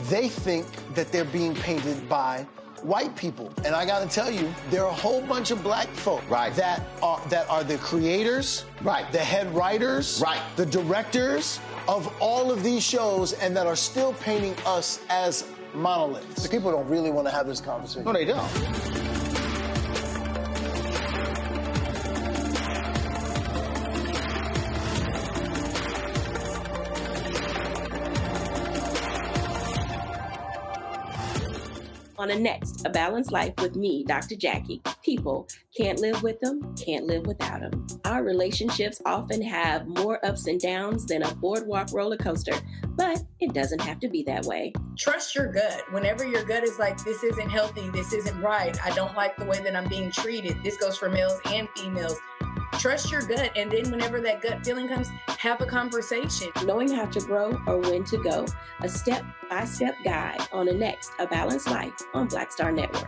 They think that they're being painted by white people. And I gotta tell you, there are a whole bunch of black folk that are the creators, the head writers, the directors of all of these shows, and that are still painting us as monoliths. The people don't really want to have this conversation. No, they don't. On the next, A Balanced Life with me, Dr. Jackie. People can't live with them, can't live without them. Our relationships often have more ups and downs than a boardwalk roller coaster, but it doesn't have to be that way. Trust your gut. Whenever your gut is like, this isn't healthy, this isn't right, I don't like the way that I'm being treated. This goes for males and females. Trust your gut, and then whenever that gut feeling comes, have a conversation. Knowing how to grow or when to go, a step-by-step guide on the next A Balanced Life on Black Star Network.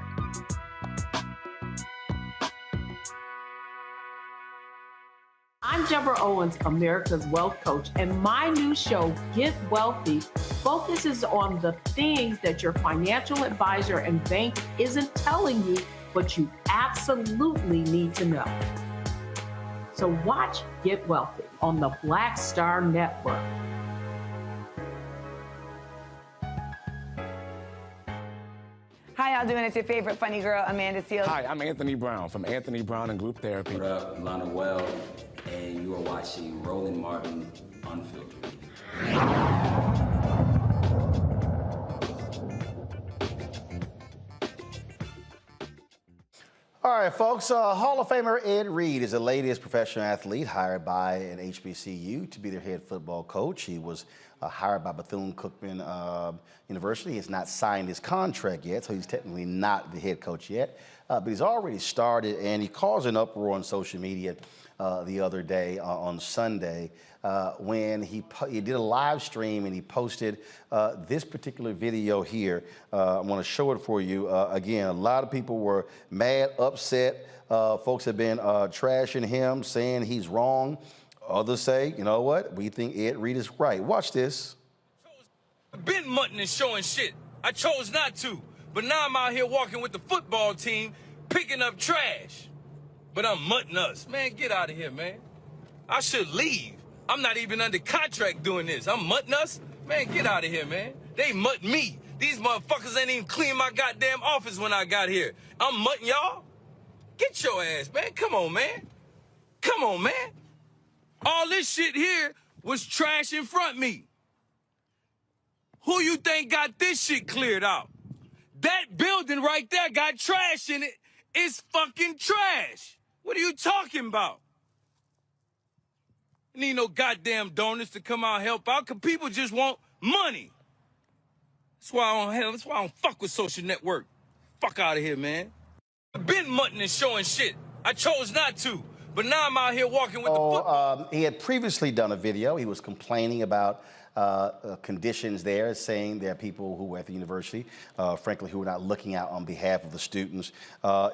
I'm Deborah Owens, America's Wealth Coach, and my new show, Get Wealthy, focuses on the things that your financial advisor and bank isn't telling you, but you absolutely need to know. So watch Get Wealthy on the Black Star Network. How y'all doing? It's your favorite funny girl, Amanda Seals. Hi, I'm Anthony Brown from Anthony Brown and Group Therapy. What up, Lana Well, and you are watching Roland Martin Unfiltered. All right, folks. Hall of Famer Ed Reed is the latest professional athlete hired by an HBCU to be their head football coach. He was hired by Bethune-Cookman University. He has not signed his contract yet, so he's technically not the head coach yet. But he's already started, and he caused an uproar on social media the other day on Sunday when he did a live stream and he posted this particular video here. I want to show it for you. Again, a lot of people were mad, upset. Folks have been trashing him, saying he's wrong. Others say, you know what, we think Ed Reed is right. Watch this. I've been mutting and showing shit. I chose not to, but now I'm out here walking with the football team, picking up trash. But I'm mutting us. Man, get out of here, man. I should leave. I'm not even under contract doing this. I'm mutting us? Man, get out of here, man. They mutt me. These motherfuckers ain't even clean my goddamn office when I got here. I'm mutting y'all? Get your ass, man. Come on, man. Come on, man. All this shit here was trash in front of me. Who you think got this shit cleared out? That building right there got trash in it. It's fucking trash. What are you talking about? Need no goddamn donors to come out and help out, because people just want money. That's why I don't fuck with social network. Fuck out of here, man. I've been mutting and showing shit. I chose not to, but now I'm out here walking with the football. He had previously done a video. He was complaining about conditions there, saying there are people who were at the university, frankly, who were not looking out on behalf of the students.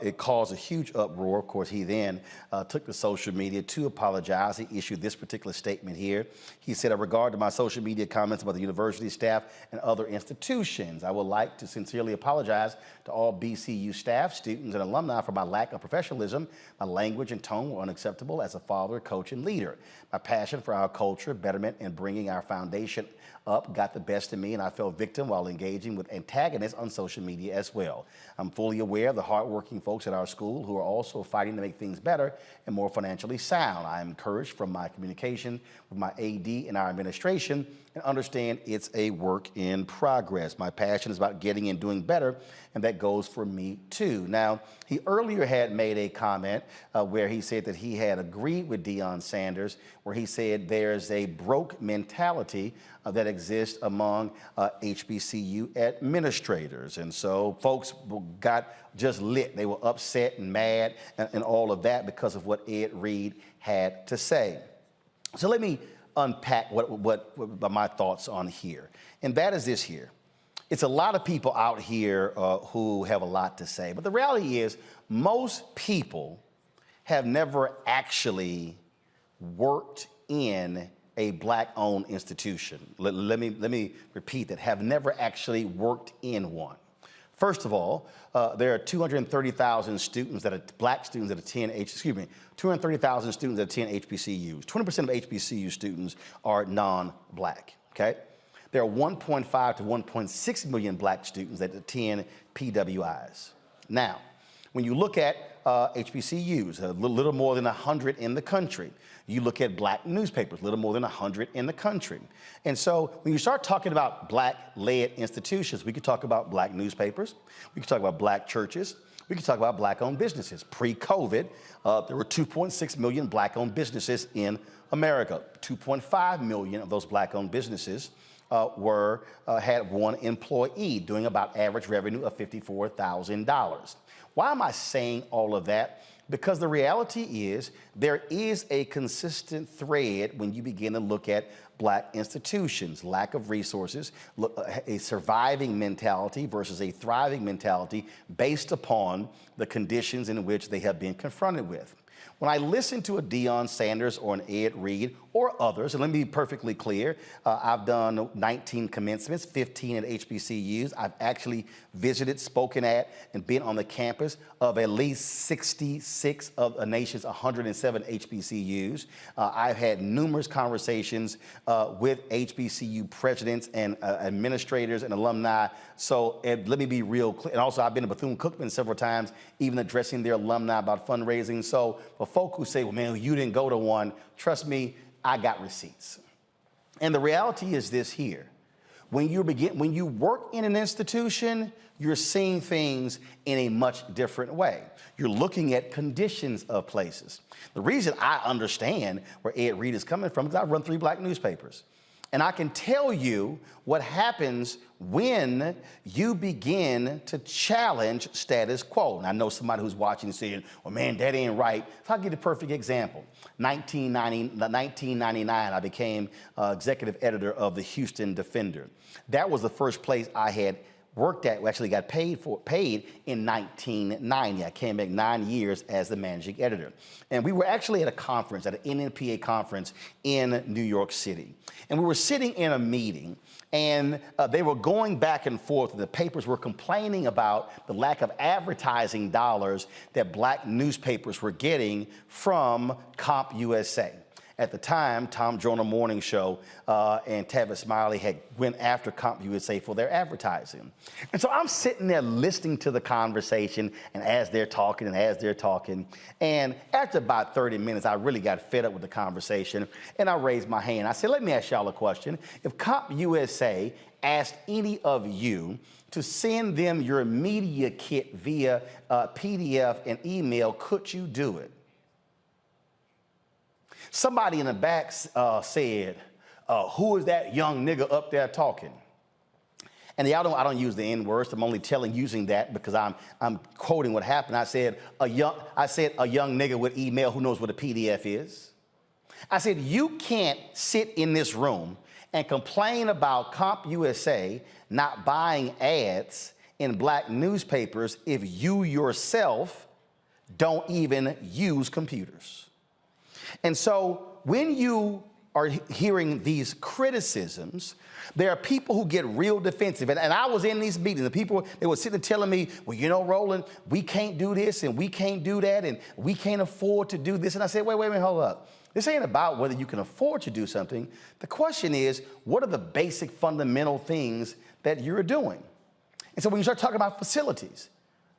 It caused a huge uproar. Of course, he then took to social media to apologize. He issued this particular statement here. He said, in regard to my social media comments about the university staff and other institutions, I would like to sincerely apologize to all BCU staff, students, and alumni for my lack of professionalism. My language and tone were unacceptable as a father, coach, and leader. My passion for our culture, betterment, and bringing our foundation up got the best of me, and I fell victim while engaging with antagonists on social media as well. I'm fully aware of the hardworking folks at our school who are also fighting to make things better and more financially sound. I am encouraged from my communication with my AD and our administration and understand it's a work in progress. My passion is about getting and doing better, and that goes for me too. Now, he earlier had made a comment where he said that he had agreed with Deion Sanders, where he said there's a broke mentality that exists among HBCU administrators. And so folks got just lit. They were upset and mad and all of that because of what Ed Reed had to say. So let me unpack what my thoughts on here. And that is this here. It's a lot of people out here who have a lot to say. But the reality is most people have never actually worked in a black-owned institution. Let me repeat that, have never actually worked in one. First of all, there are 230,000 students that are black students that attend 230,000 students that attend HBCUs. 20% of HBCU students are non-black, okay? There are 1.5 to 1.6 million black students that attend PWIs. Now, when you look at HBCUs, a little more than 100 in the country. You look at black newspapers, a little more than 100 in the country. And so when you start talking about black-led institutions, we could talk about black newspapers, we could talk about black churches, we could talk about black-owned businesses. Pre-COVID, there were 2.6 million black-owned businesses in America. 2.5 million of those black-owned businesses had one employee doing about average revenue of $54,000. Why am I saying all of that? Because the reality is there is a consistent thread when you begin to look at black institutions, lack of resources, a surviving mentality versus a thriving mentality based upon the conditions in which they have been confronted with. When I listen to a Deion Sanders or an Ed Reed or others, and let me be perfectly clear, I've done 19 commencements, 15 at HBCUs. I've actually visited, spoken at, and been on the campus of at least 66 of the nation's 107 HBCUs. I've had numerous conversations with HBCU presidents and administrators and alumni. So let me be real clear. And also, I've been to Bethune-Cookman several times, even addressing their alumni about fundraising. So for folk who say, well, man, you didn't go to one, trust me, I got receipts. And the reality is this here. When you work in an institution, you're seeing things in a much different way. You're looking at conditions of places. The reason I understand where Ed Reed is coming from is I run 3 black newspapers. And I can tell you what happens when you begin to challenge status quo. And I know somebody who's watching and saying, well, man, that ain't right. So I'll give you a perfect example. 1999, I became executive editor of the Houston Defender. That was the first place I had worked at, we actually got paid in 1990. I came back 9 years as the managing editor. And we were actually at a conference, at an NNPA conference in New York City. And we were sitting in a meeting, and they were going back and forth. The papers were complaining about the lack of advertising dollars that black newspapers were getting from CompUSA. At the time, Tom Joyner Morning Show and Tavis Smiley had went after CompUSA for their advertising. And so I'm sitting there listening to the conversation, and as they're talking, and after about 30 minutes, I really got fed up with the conversation, and I raised my hand. I said, let me ask y'all a question. If CompUSA asked any of you to send them your media kit via PDF and email, could you do it? Somebody in the back said, who is that young nigga up there talking? And I don't use the N words. I'm only using that because I'm quoting what happened. I said a young nigga with email who knows what a PDF is. I said, you can't sit in this room and complain about CompUSA not buying ads in black newspapers if you yourself don't even use computers. And so when you are hearing these criticisms, there are people who get real defensive. And I was in these meetings, the people, they were sitting telling me, well, you know, Roland, we can't do this and we can't do that and we can't afford to do this. And I said, wait, hold up. This ain't about whether you can afford to do something. The question is, what are the basic fundamental things that you're doing? And so when you start talking about facilities,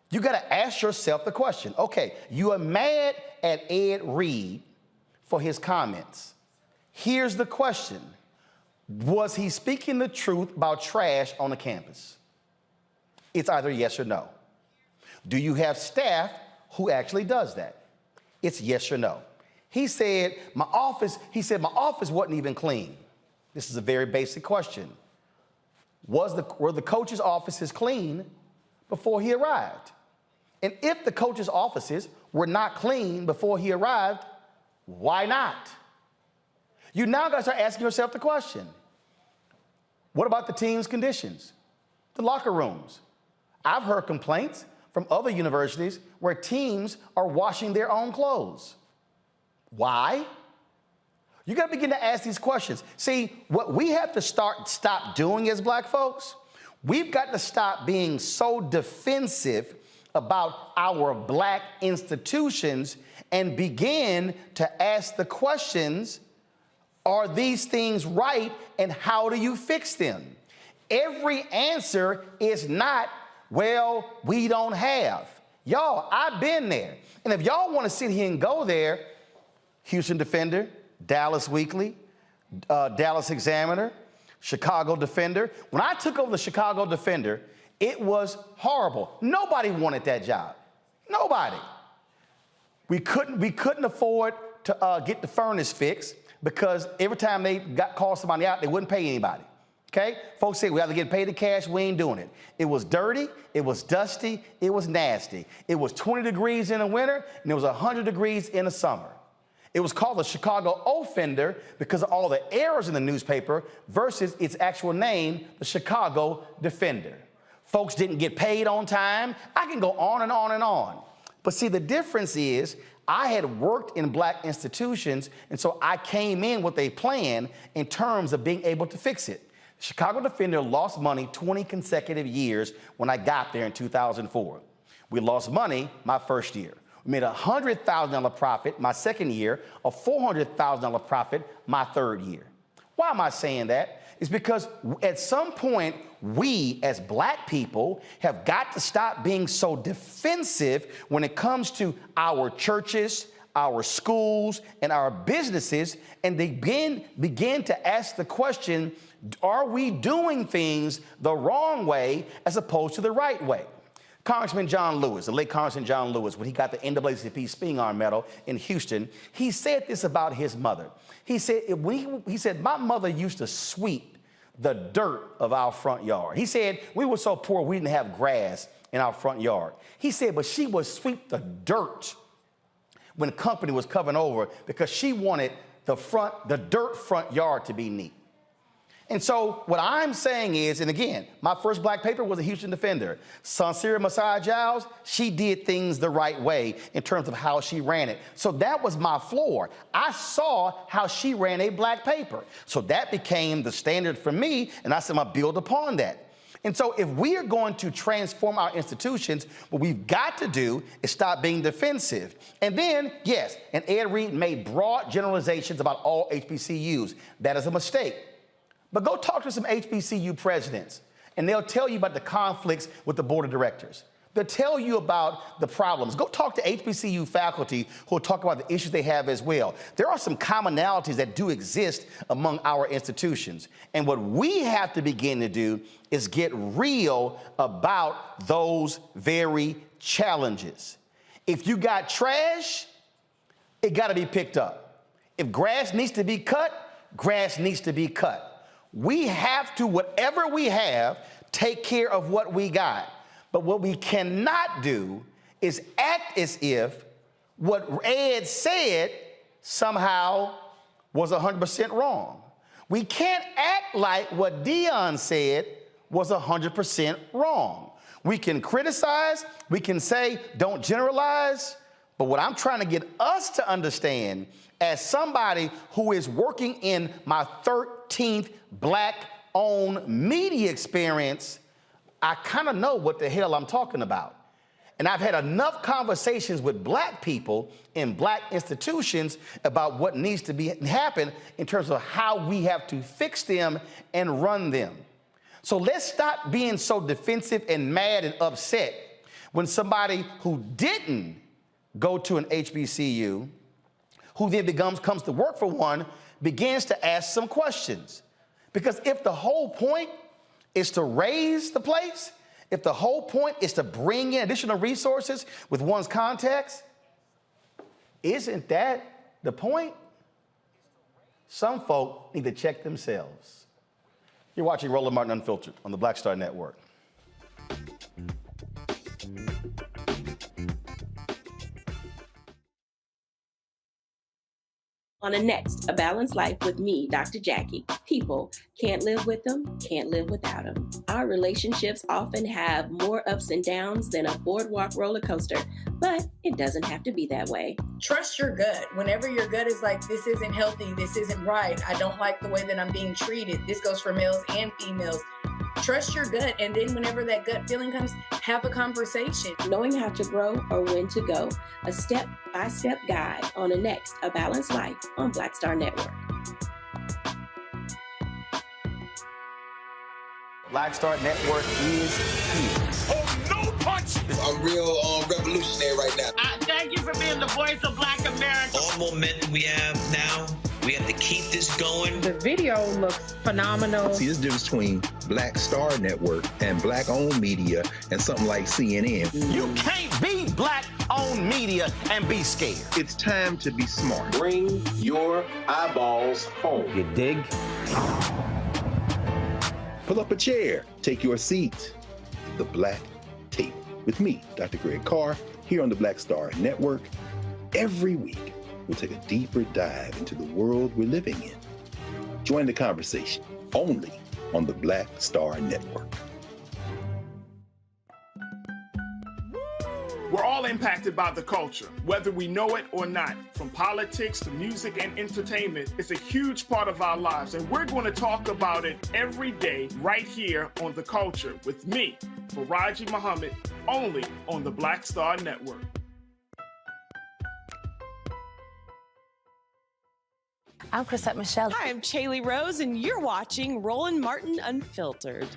you got to ask yourself the question, okay, you are mad at Ed Reed for his comments. Here's the question. Was he speaking the truth about trash on the campus? It's either yes or no. Do you have staff who actually does that? It's yes or no. He said, my office wasn't even clean. This is a very basic question. Were the coaches' offices clean before he arrived? And if the coaches' offices were not clean before he arrived, why not? You now got to start asking yourself the question, what about the team's conditions? The locker rooms. I've heard complaints from other universities where teams are washing their own clothes. Why? You got to begin to ask these questions. See, what we have to stop doing as black folks, we've got to stop being so defensive about our black institutions and begin to ask the questions, are these things right and how do you fix them? Every answer is not, well, we don't have. Y'all, I've been there. And if y'all want to sit here and go there, Houston Defender, Dallas Weekly, Dallas Examiner, Chicago Defender. When I took over the Chicago Defender, it was horrible. Nobody wanted that job. Nobody. We couldn't afford to get the furnace fixed because every time they called somebody out, they wouldn't pay anybody. Okay? Folks said, we either get paid in cash, we ain't doing it. It was dirty, it was dusty, it was nasty. It was 20 degrees in the winter, and it was 100 degrees in the summer. It was called the Chicago Offender because of all the errors in the newspaper versus its actual name, the Chicago Defender. Folks didn't get paid on time. I can go on and on and on. But see, the difference is I had worked in black institutions, and so I came in with a plan in terms of being able to fix it. Chicago Defender lost money 20 consecutive years when I got there in 2004. We lost money my first year. We made a $100,000 profit my second year, a $400,000 profit my third year. Why am I saying that? It's because at some point, we as black people have got to stop being so defensive when it comes to our churches, our schools, and our businesses, and they begin to ask the question, are we doing things the wrong way as opposed to the right way? Congressman John Lewis, the late Congressman John Lewis, when he got the NAACP Spingarn Arm Medal in Houston, he said this about his mother. He said, my mother used to sweep the dirt of our front yard. He said, we were so poor we didn't have grass in our front yard. He said, but she would sweep the dirt when the company was coming over because she wanted the dirt front yard to be neat. And so what I'm saying is, and again, my first black paper was a Houston Defender. Sansira Messiah Giles, she did things the right way in terms of how she ran it. So that was my floor. I saw how she ran a black paper. So that became the standard for me, and I said, I'm gonna build upon that. And so if we are going to transform our institutions, what we've got to do is stop being defensive. And then, yes, and Ed Reed made broad generalizations about all HBCUs. That is a mistake. But go talk to some HBCU presidents, and they'll tell you about the conflicts with the board of directors. They'll tell you about the problems. Go talk to HBCU faculty who will talk about the issues they have as well. There are some commonalities that do exist among our institutions. And what we have to begin to do is get real about those very challenges. If you got trash, it got to be picked up. If grass needs to be cut, grass needs to be cut. We have to, whatever we have, take care of what we got. But what we cannot do is act as if what Ed said somehow was 100% wrong. We can't act like what Dion said was 100% wrong. We can criticize, we can say, don't generalize, but what I'm trying to get us to understand as somebody who is working in my 13th black-owned media experience, I kind of know what the hell I'm talking about. And I've had enough conversations with black people in black institutions about what needs to happen in terms of how we have to fix them and run them. So let's stop being so defensive and mad and upset when somebody who didn't go to an HBCU, who then comes to work for one, begins to ask some questions. Because if the whole point is to raise the place, if the whole point is to bring in additional resources with one's context, isn't that the point? Some folk need to check themselves. You're watching Roland Martin Unfiltered on the Black Star Network. On the next A Balanced Life with me, Dr. Jackie. People can't live with them, can't live without them. Our relationships often have more ups and downs than a boardwalk roller coaster, but it doesn't have to be that way. Trust your gut. Whenever your gut is like, this isn't healthy, this isn't right, I don't like the way that I'm being treated. This goes for males and females. Trust your gut, and then whenever that gut feeling comes, have a conversation. Knowing how to grow or when to go. A step-by-step guide on the next A Balanced Life on Black Star Network. Black Star Network is here. Oh, no punch! I'm real revolutionary right now. Thank you for being the voice of Black America. All momentum we have now, we have to keep this going. The video looks phenomenal. See, there's a difference between Black Star Network and black-owned media and something like CNN. You can't be black-owned media and be scared. It's time to be smart. Bring your eyeballs home. You dig? Pull up a chair. Take your seat. The Black Tape with me, Dr. Greg Carr, here on the Black Star Network. Every week, we'll take a deeper dive into the world we're living in. Join the conversation only on the Black Star Network. We're all impacted by the culture, whether we know it or not. From politics to music and entertainment, it's a huge part of our lives, and we're going to talk about it every day right here on The Culture with me, Faraji Muhammad, only on the Black Star Network. I'm Chrisette Michelle. Hi, I'm Chaley Rose, and you're watching Roland Martin Unfiltered.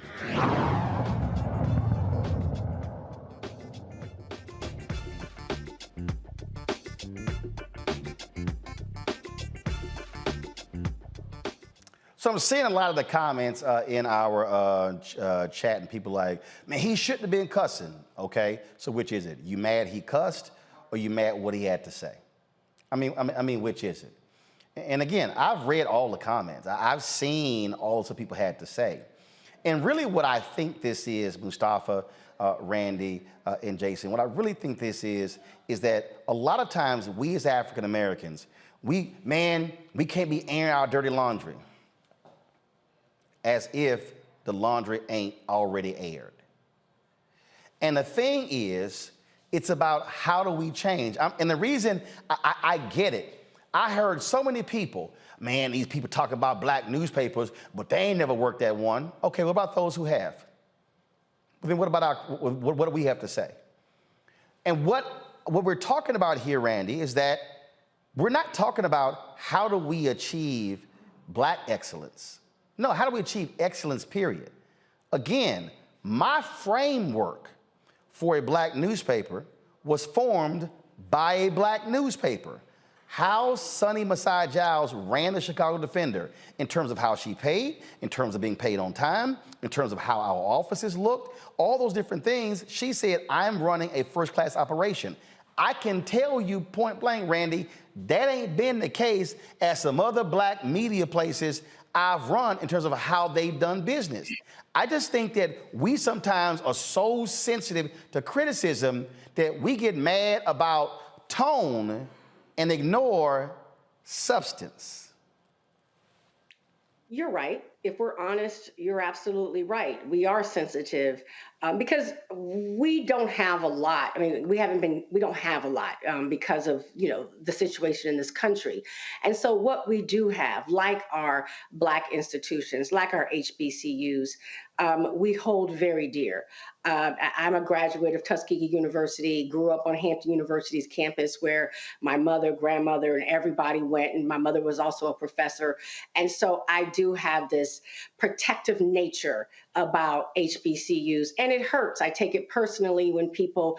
So I'm seeing a lot of the comments in our chat, and people like, man, he shouldn't have been cussing, okay? So which is it? You mad he cussed, or you mad what he had to say? I mean, which is it? And again, I've read all the comments. I've seen all the people had to say. And really what I think this is, Mustafa, Randy, and Jason, what I really think this is that a lot of times we as African Americans, we can't be airing our dirty laundry as if the laundry ain't already aired. And the thing is, it's about how do we change? And the reason I get it, I heard so many people, man, these people talk about black newspapers, but they ain't never worked at one. Okay, what about those who have? Then what about what do we have to say? And what we're talking about here, Randy, is that we're not talking about how do we achieve black excellence. No, how do we achieve excellence, period? Again, my framework for a black newspaper was formed by a black newspaper. How Sonny Masai Giles ran the Chicago Defender in terms of how she paid, in terms of being paid on time, in terms of how our offices looked, all those different things. She said, I'm running a first-class operation. I can tell you point blank, Randy, that ain't been the case at some other black media places I've run in terms of how they've done business. I just think that we sometimes are so sensitive to criticism that we get mad about tone and ignore substance. You're right. If we're honest, you're absolutely right. We are sensitive because we don't have a lot. I mean, we don't have a lot because of, the situation in this country. And so what we do have, like our Black institutions, like our HBCUs, we hold very dear. I'm a graduate of Tuskegee University, grew up on Hampton University's campus where my mother, grandmother, and everybody went, and my mother was also a professor. And so I do have this protective nature about HBCUs, and it hurts. I take it personally when people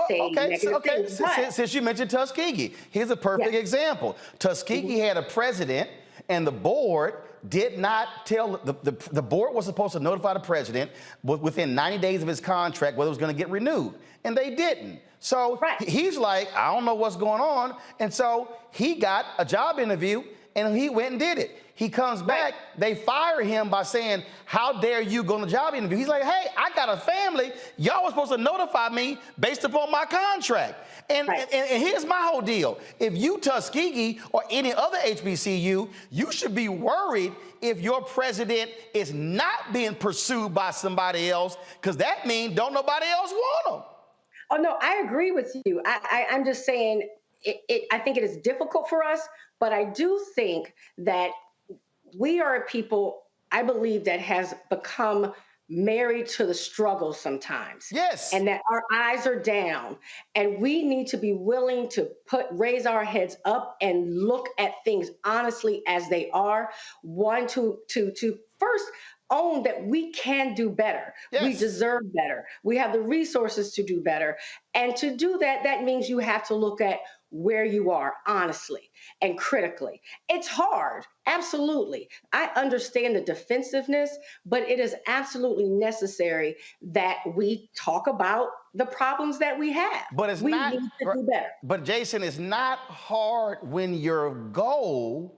say negative things. Since you mentioned Tuskegee, here's a perfect example. Tuskegee had a president, and the board did not tell, the board was supposed to notify the president within 90 days of his contract whether it was going to get renewed, and they didn't. So he's like, I don't know what's going on, and so he got a job interview, and he went and did it. He comes back, they fire him by saying, how dare you go on the job interview? He's like, hey, I got a family. Y'all were supposed to notify me based upon my contract. And here's my whole deal. If you Tuskegee or any other HBCU, you should be worried if your president is not being pursued by somebody else, because that means don't nobody else want him. Oh, no, I agree with you. I'm just saying, I think it is difficult for us, but I do think that we are a people, I believe, that has become married to the struggle sometimes. Yes. And that our eyes are down, and we need to be willing to raise our heads up and look at things honestly as they are. One, to first own that we can do better. Yes. We deserve better. We have the resources to do better. And to do that, that means you have to look at where you are honestly and critically. It's hard, absolutely. I understand the defensiveness, but it is absolutely necessary that we talk about the problems that we have. But we need to do better. But Jason, it's not hard when your goal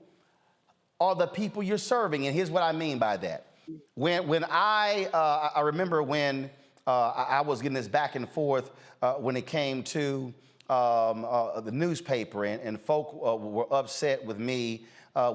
are the people you're serving, and here's what I mean by that. When I remember when I was getting this back and forth when it came to the newspaper, and folk were upset with me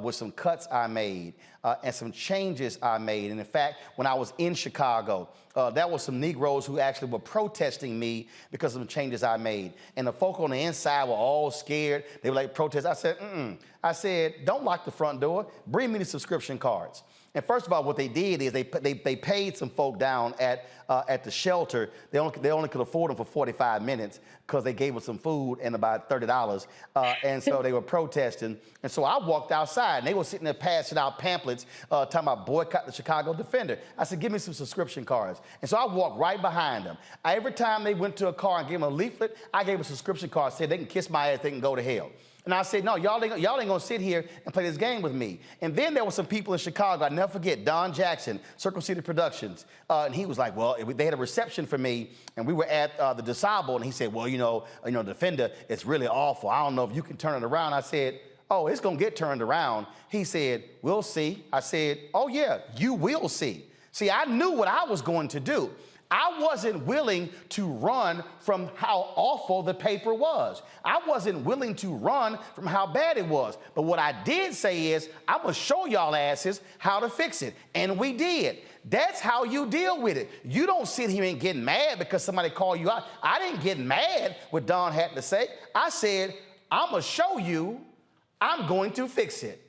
with some cuts I made and some changes I made. And in fact, when I was in Chicago, there were some Negroes who actually were protesting me because of the changes I made. And the folk on the inside were all scared. They were like, protest. I said, I said, don't lock the front door. Bring me the subscription cards. And first of all, what they did is they paid some folk down at the shelter. They only could afford them for 45 minutes because they gave them some food and about $30. And so they were protesting. And so I walked outside, and they were sitting there passing out pamphlets talking about boycott the Chicago Defender. I said, give me some subscription cards. And so I walked right behind them. Every time they went to a car and gave them a leaflet, I gave them a subscription card, said they can kiss my ass, they can go to hell. And I said, no, y'all ain't gonna sit here and play this game with me. And then there were some people in Chicago, I'll never forget, Don Jackson, Circle City Productions. And he was like, well, they had a reception for me, and we were at the DeSable, and he said, well, you know, Defender, it's really awful. I don't know if you can turn it around. I said, oh, it's gonna get turned around. He said, we'll see. I said, oh yeah, you will see. See, I knew what I was going to do. I wasn't willing to run from how awful the paper was. I wasn't willing to run from how bad it was. But what I did say is, I'm gonna show y'all asses how to fix it. And we did. That's how you deal with it. You don't sit here and get mad because somebody called you out. I didn't get mad what Don had to say. I said, I'm gonna show you, I'm going to fix it.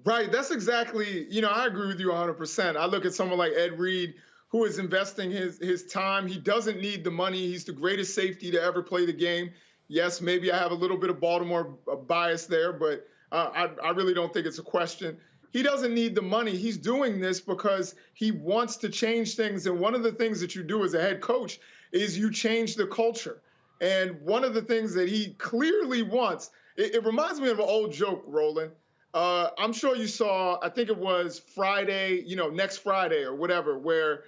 Right, that's exactly, I agree with you 100%. I look at someone like Ed Reed, who is investing his time. He doesn't need the money. He's the greatest safety to ever play the game. Yes, maybe I have a little bit of Baltimore bias there, but I really don't think it's a question. He doesn't need the money. He's doing this because he wants to change things. And one of the things that you do as a head coach is you change the culture. And one of the things that he clearly wants, it reminds me of an old joke, Roland. I'm sure you saw, I think it was Friday, next Friday or whatever, where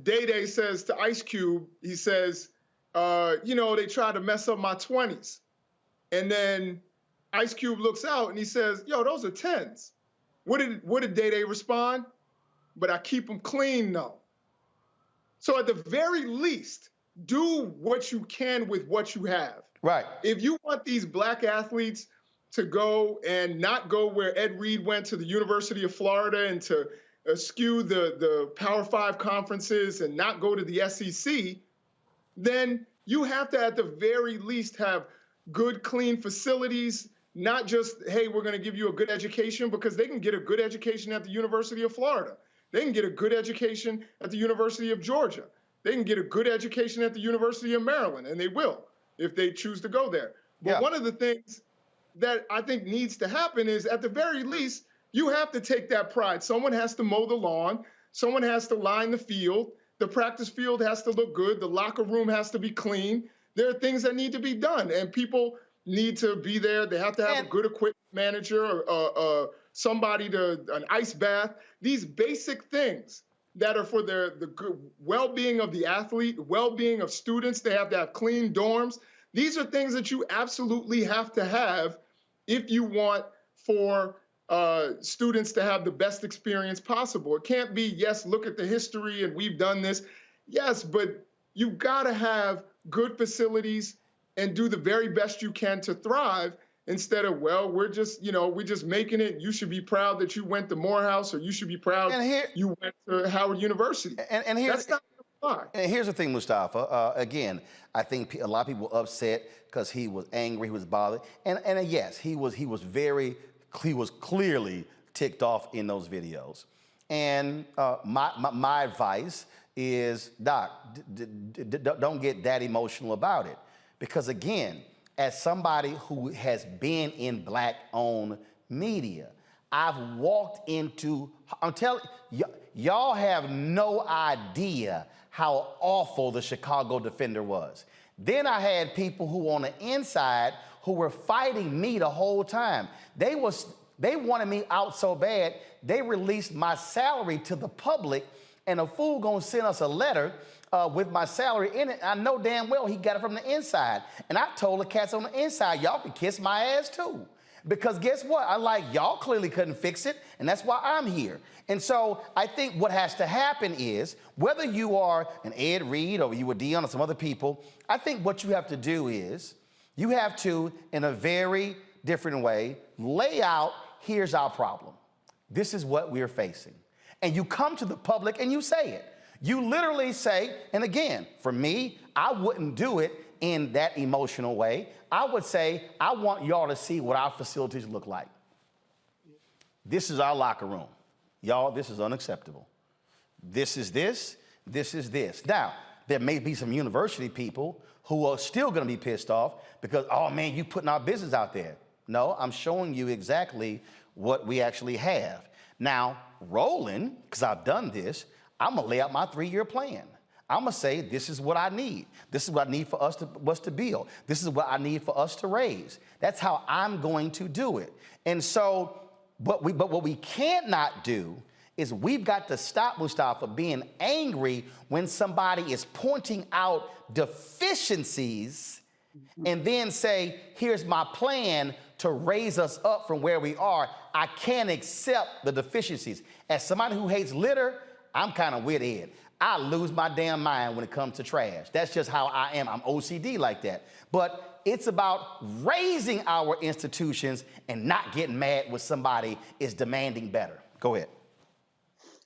Day-Day says to Ice Cube, he says, they tried to mess up my 20s. And then Ice Cube looks out and he says, yo, those are 10s. What did Day-Day respond? But I keep them clean, though. So at the very least, do what you can with what you have. Right. If you want these black athletes to go and not go where Ed Reed went to the University of Florida and to eschew the Power 5 conferences and not go to the SEC, then you have to, at the very least, have good, clean facilities, not just, hey, we're going to give you a good education, because they can get a good education at the University of Florida. They can get a good education at the University of Georgia. They can get a good education at the University of Maryland, and they will if they choose to go there. But one of the things that I think needs to happen is, at the very least, you have to take that pride. Someone has to mow the lawn. Someone has to line the field. The practice field has to look good. The locker room has to be clean. There are things that need to be done, and people need to be there. They have to have a good equipment manager, or somebody an ice bath. These basic things that are for the good well-being of the athlete, well-being of students. They have to have clean dorms. These are things that you absolutely have to have if you want for students to have the best experience possible. It can't be, yes, look at the history and we've done this. Yes, but you've got to have good facilities and do the very best you can to thrive, instead of, well, we're just making it. You should be proud that you went to Morehouse, or you should be proud you went to Howard University. And that's not fine. And here's the thing, Mustafa. Again, I think a lot of people were upset because he was angry, he was bothered, and yes, he was clearly ticked off in those videos. And my advice is, Doc, don't get that emotional about it, because again, as somebody who has been in black-owned media, I've walked into, I'm telling y'all have no idea how awful the Chicago Defender was. Then I had people who on the inside who were fighting me the whole time. They wanted me out so bad, they released my salary to the public, and a fool gonna send us a letter with my salary in it. I know damn well he got it from the inside. And I told the cats on the inside, y'all can kiss my ass too. Because guess what? Y'all clearly couldn't fix it, and that's why I'm here. And so I think what has to happen is, whether you are an Ed Reed or you were Dion or some other people, I think what you have to do is, You have to, in a very different way, lay out, here's our problem. This is what we're facing. And you come to the public and you say it. You literally say, and again, for me, I wouldn't do it in that emotional way. I would say, I want y'all to see what our facilities look like. This is our locker room. Y'all, this is unacceptable. This is this, this is this. Now, there may be some university people who are still gonna be pissed off because, oh man, you putting our business out there. No, I'm showing you exactly what we actually have. Now, rolling, because I've done this, I'm gonna lay out my 3-year plan. I'm gonna say, this is what I need. This is what I need for us to build. This is what I need for us to raise. That's how I'm going to do it. And so, but what we cannot do is we've got to stop, Mustafa, being angry when somebody is pointing out deficiencies and then say, here's my plan to raise us up from where we are. I can't accept the deficiencies. As somebody who hates litter, I'm kind of with Ed. I lose my damn mind when it comes to trash. That's just how I am. I'm OCD like that. But it's about raising our institutions and not getting mad when somebody is demanding better. Go ahead.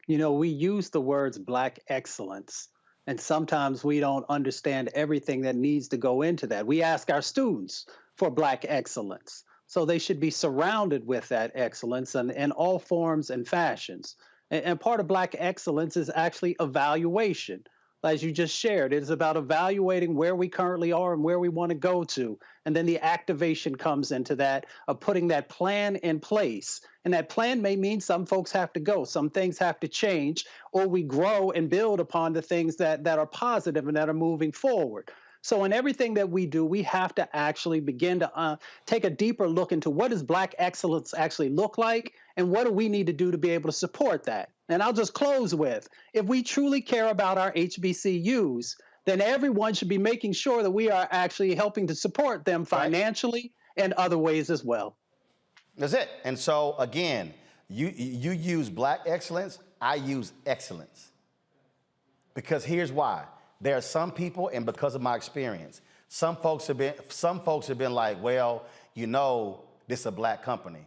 You know, we use the words Black excellence, and sometimes we don't understand everything that needs to go into that. We ask our students for Black excellence, so they should be surrounded with that excellence in all forms and fashions. And part of Black excellence is actually evaluation. As you just shared, it is about evaluating where we currently are and where we want to go to. And then the activation comes into that, of putting that plan in place. And that plan may mean some folks have to go, some things have to change, or we grow and build upon the things that are positive and that are moving forward. So in everything that we do, we have to actually begin to take a deeper look into what does Black excellence actually look like, and what do we need to do to be able to support that? And I'll just close with, if we truly care about our HBCUs, then everyone should be making sure that we are actually helping to support them financially and other ways as well. That's it. And so again, you use Black excellence, I use excellence. Because here's why. There are some people, and because of my experience, some folks have been like, well, you know, this is a Black company.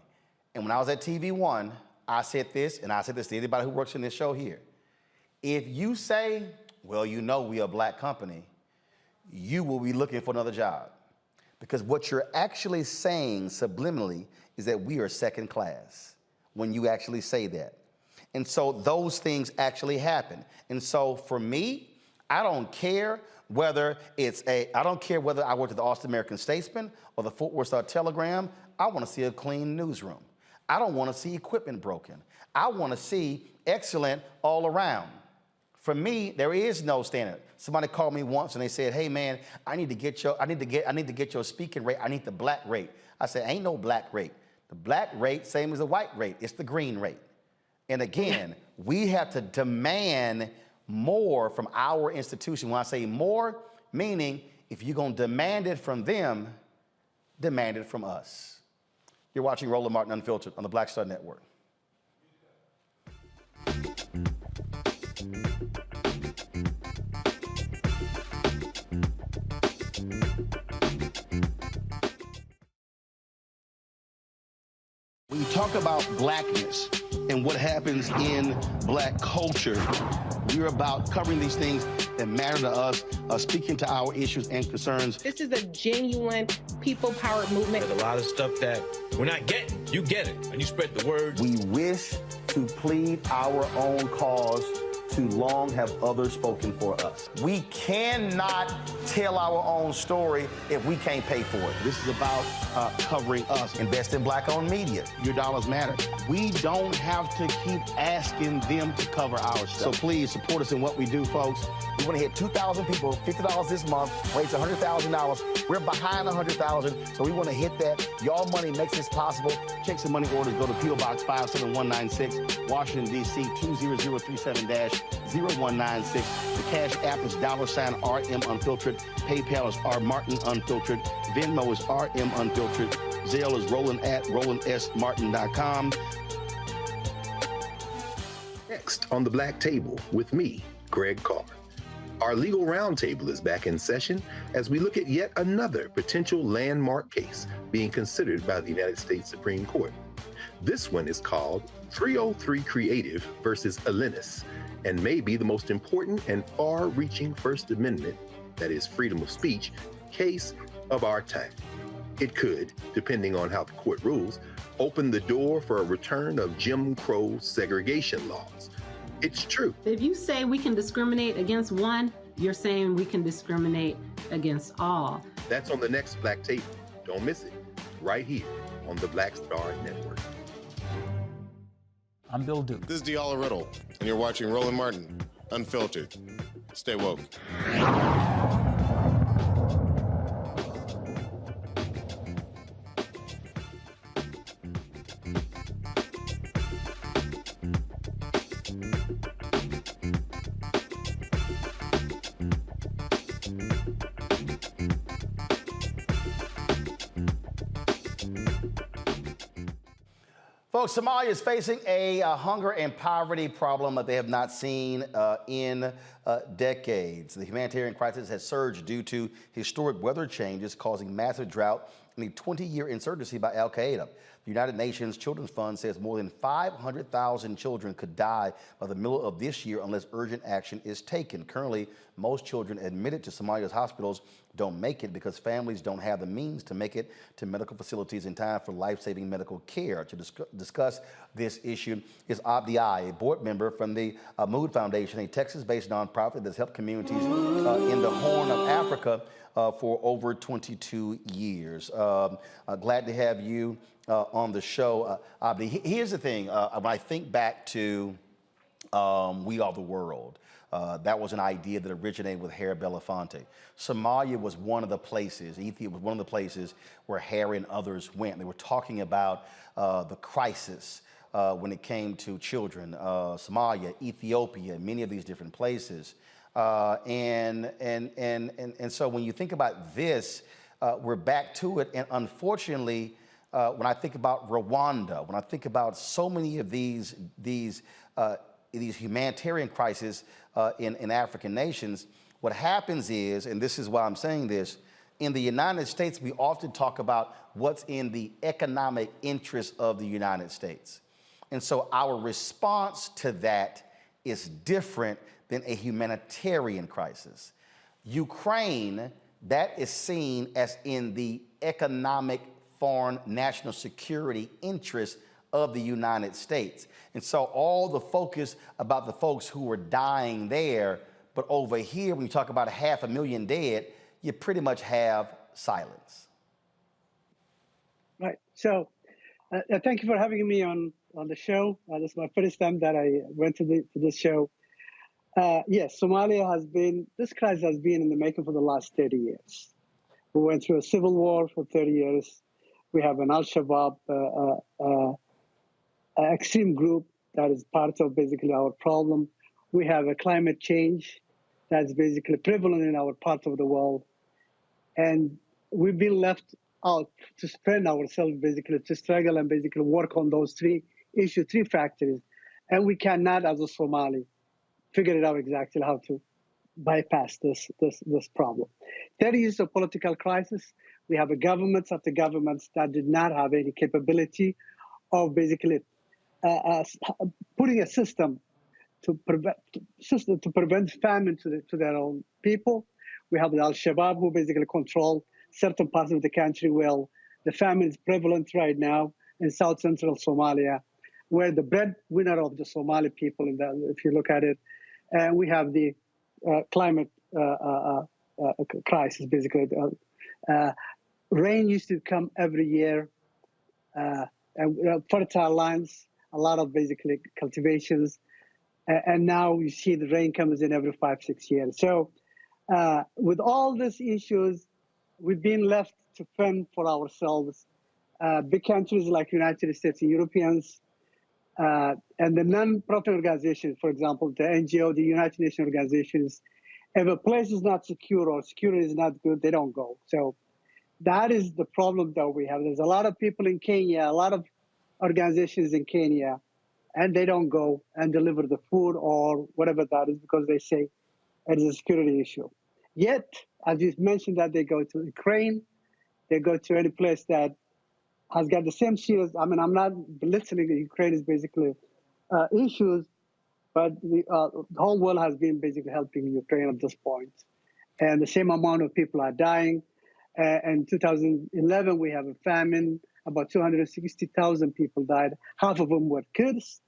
And when I was at TV One, I said this, and I said this to anybody who works in this show here. If you say, well, you know, we are a Black company, you will be looking for another job. Because what you're actually saying subliminally is that we are second class when you actually say that. And so those things actually happen. And so for me, I don't care whether I don't care whether I work at the Austin American-Statesman or the Fort Worth Star-Telegram. I want to see a clean newsroom. I don't want to see equipment broken. I want to see excellent all around. For me, there is no standard. Somebody called me once and they said, "Hey man, I need to get your speaking rate. I need the Black rate." I said, "Ain't no Black rate. The Black rate, same as the white rate. It's the green rate." And again, we have to demand more from our institution. When I say more, meaning if you're going to demand it from them, demand it from us. You're watching Roland Martin Unfiltered on the Black Star Network. When you talk about Blackness and what happens in Black culture, we're about covering these things that matter to us, speaking to our issues and concerns. This is a genuine people-powered movement. There's a lot of stuff that we're not getting. You get it, and you spread the word. We wish to plead our own cause. Too long have others spoken for us. We cannot tell our own story if we can't pay for it. This is about covering us. Invest in Black-owned media. Your dollars matter. We don't have to keep asking them to cover our stuff. So please support us in what we do, folks. We want to hit 2,000 people, $50 this month, raise $100,000. We're behind 100,000, so we want to hit that. Your money makes this possible. Checks and money orders go to P.O. Box 57196, Washington, D.C. 20037-0196. The Cash App is $RM Unfiltered. PayPal is R Martin Unfiltered. Venmo is RM Unfiltered. Zelle is Roland@RolandSMartin.com. Next on The Black Table with me, Greg Carr. Our legal roundtable is back in session as we look at yet another potential landmark case being considered by the United States Supreme Court. This one is called 303 Creative versus Alinis, and may be the most important and far-reaching First Amendment, that is freedom of speech, case of our time. It could, depending on how the court rules, open the door for a return of Jim Crow segregation laws. It's true. If you say we can discriminate against one, you're saying we can discriminate against all. That's on the next Black Table. Don't miss it. Right here on the Black Star Network. I'm Bill Duke. This is Diala Riddle, and you're watching Roland Martin, Unfiltered. Stay woke. Folks, Somalia is facing a hunger and poverty problem that they have not seen in decades. The humanitarian crisis has surged due to historic weather changes causing massive drought and a 20-year insurgency by al-Qaeda. The United Nations Children's Fund says more than 500,000 children could die by the middle of this year unless urgent action is taken. Currently, most children admitted to Somalia's hospitals don't make it because families don't have the means to make it to medical facilities in time for life-saving medical care. To discuss this issue is Abdi, a board member from the Mood Foundation, a Texas-based nonprofit that's helped communities in the Horn of Africa for over 22 years. Glad to have you on the show, Abdi. Here's the thing, when I think back to We Are the World, that was an idea that originated with Harry Belafonte. Somalia was one of the places, Ethiopia was one of the places where Harry and others went. They were talking about the crisis when it came to children, Somalia, Ethiopia, many of these different places. And so when you think about this, we're back to it. And unfortunately, when I think about Rwanda, when I think about so many of these humanitarian crises in African nations, what happens is, and this is why I'm saying this, in the United States, we often talk about what's in the economic interest of the United States. And so our response to that is different than a humanitarian crisis. Ukraine, that is seen as in the economic, foreign, national security interest of the United States. And so all the focus about the folks who were dying there, but over here, when you talk about 500,000 dead, you pretty much have silence. Right. So thank you for having me on the show. This is my first time that I went to this show. Yes, Somalia this crisis has been in the making for the last 30 years. We went through a civil war for 30 years. We have an al-Shabaab extreme group that is part of basically our problem. We have a climate change that's basically prevalent in our part of the world. And we've been left out to spend ourselves basically to struggle and basically work on those three factors. And we cannot, as a Somali, figure it out exactly how to bypass this problem. 30 years of political crisis. We have governments after governments that did not have any capability of basically putting a system to prevent famine to their own people. We have the al-Shabaab who basically control certain parts of the country. Well, the famine is prevalent right now in South Central Somalia, where the breadwinner of the Somali people, if you look at it, and we have the climate crisis, basically. Rain used to come every year, and fertile lands, a lot of basically cultivations, and now you see the rain comes in every 5-6 years. So with all these issues, we've been left to fend for ourselves. Big countries like United States and Europeans, and the non-profit organizations, for example, the NGO, the United Nations organizations, if a place is not secure or security is not good, they don't go. So that is the problem that we have. There's a lot of people in Kenya, a lot of organizations in Kenya, and they don't go and deliver the food or whatever that is because they say It is a security issue. Yet, as you mentioned, that they go to Ukraine, they go to any place that has got the same serious. I mean, I'm not belittling that Ukraine is basically issues, but the whole world has been basically helping Ukraine at this point. And the same amount of people are dying. In 2011, we have a famine. About 260,000 people died. Half of them were kids.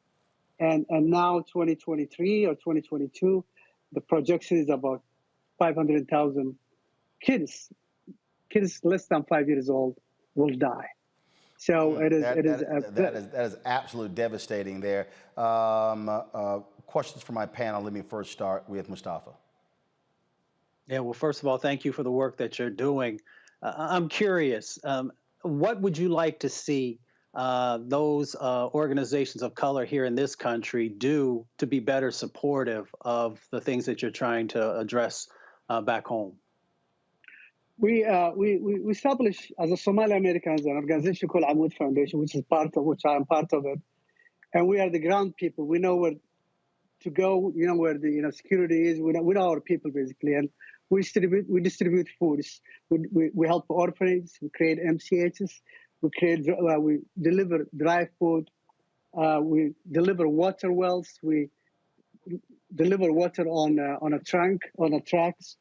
And now 2023 or 2022, the projection is about 500,000 kids less than 5 years old will die. So that is absolutely devastating there. Questions for my panel. Let me first start with Mustafa. Yeah, well, first of all, thank you for the work that you're doing. I'm curious, what would you like to see those organizations of color here in this country do to be better supportive of the things that you're trying to address back home? We established as a Somali Americans an organization called Amoud Foundation, which I am part of it, and we are the ground people. We know where to go. You know where the security is. We know our people basically, and we distribute foods. We help orphanages. We create MCHs. We deliver dry food. We deliver water wells. We deliver water on tracks.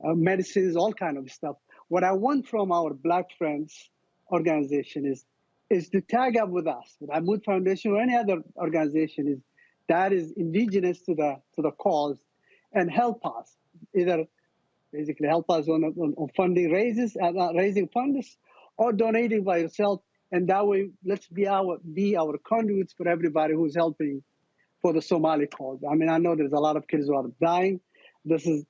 Medicines, all kind of stuff. What I want from our Black Friends organization is to tag up with us, with Amoud Foundation or any other organization that is indigenous to the cause, and help us. Either basically help us on funding raising funds, or donating by yourself. And that way, let's be our conduits for everybody who's helping for the Somali cause. I mean, I know there's a lot of kids who are dying. This is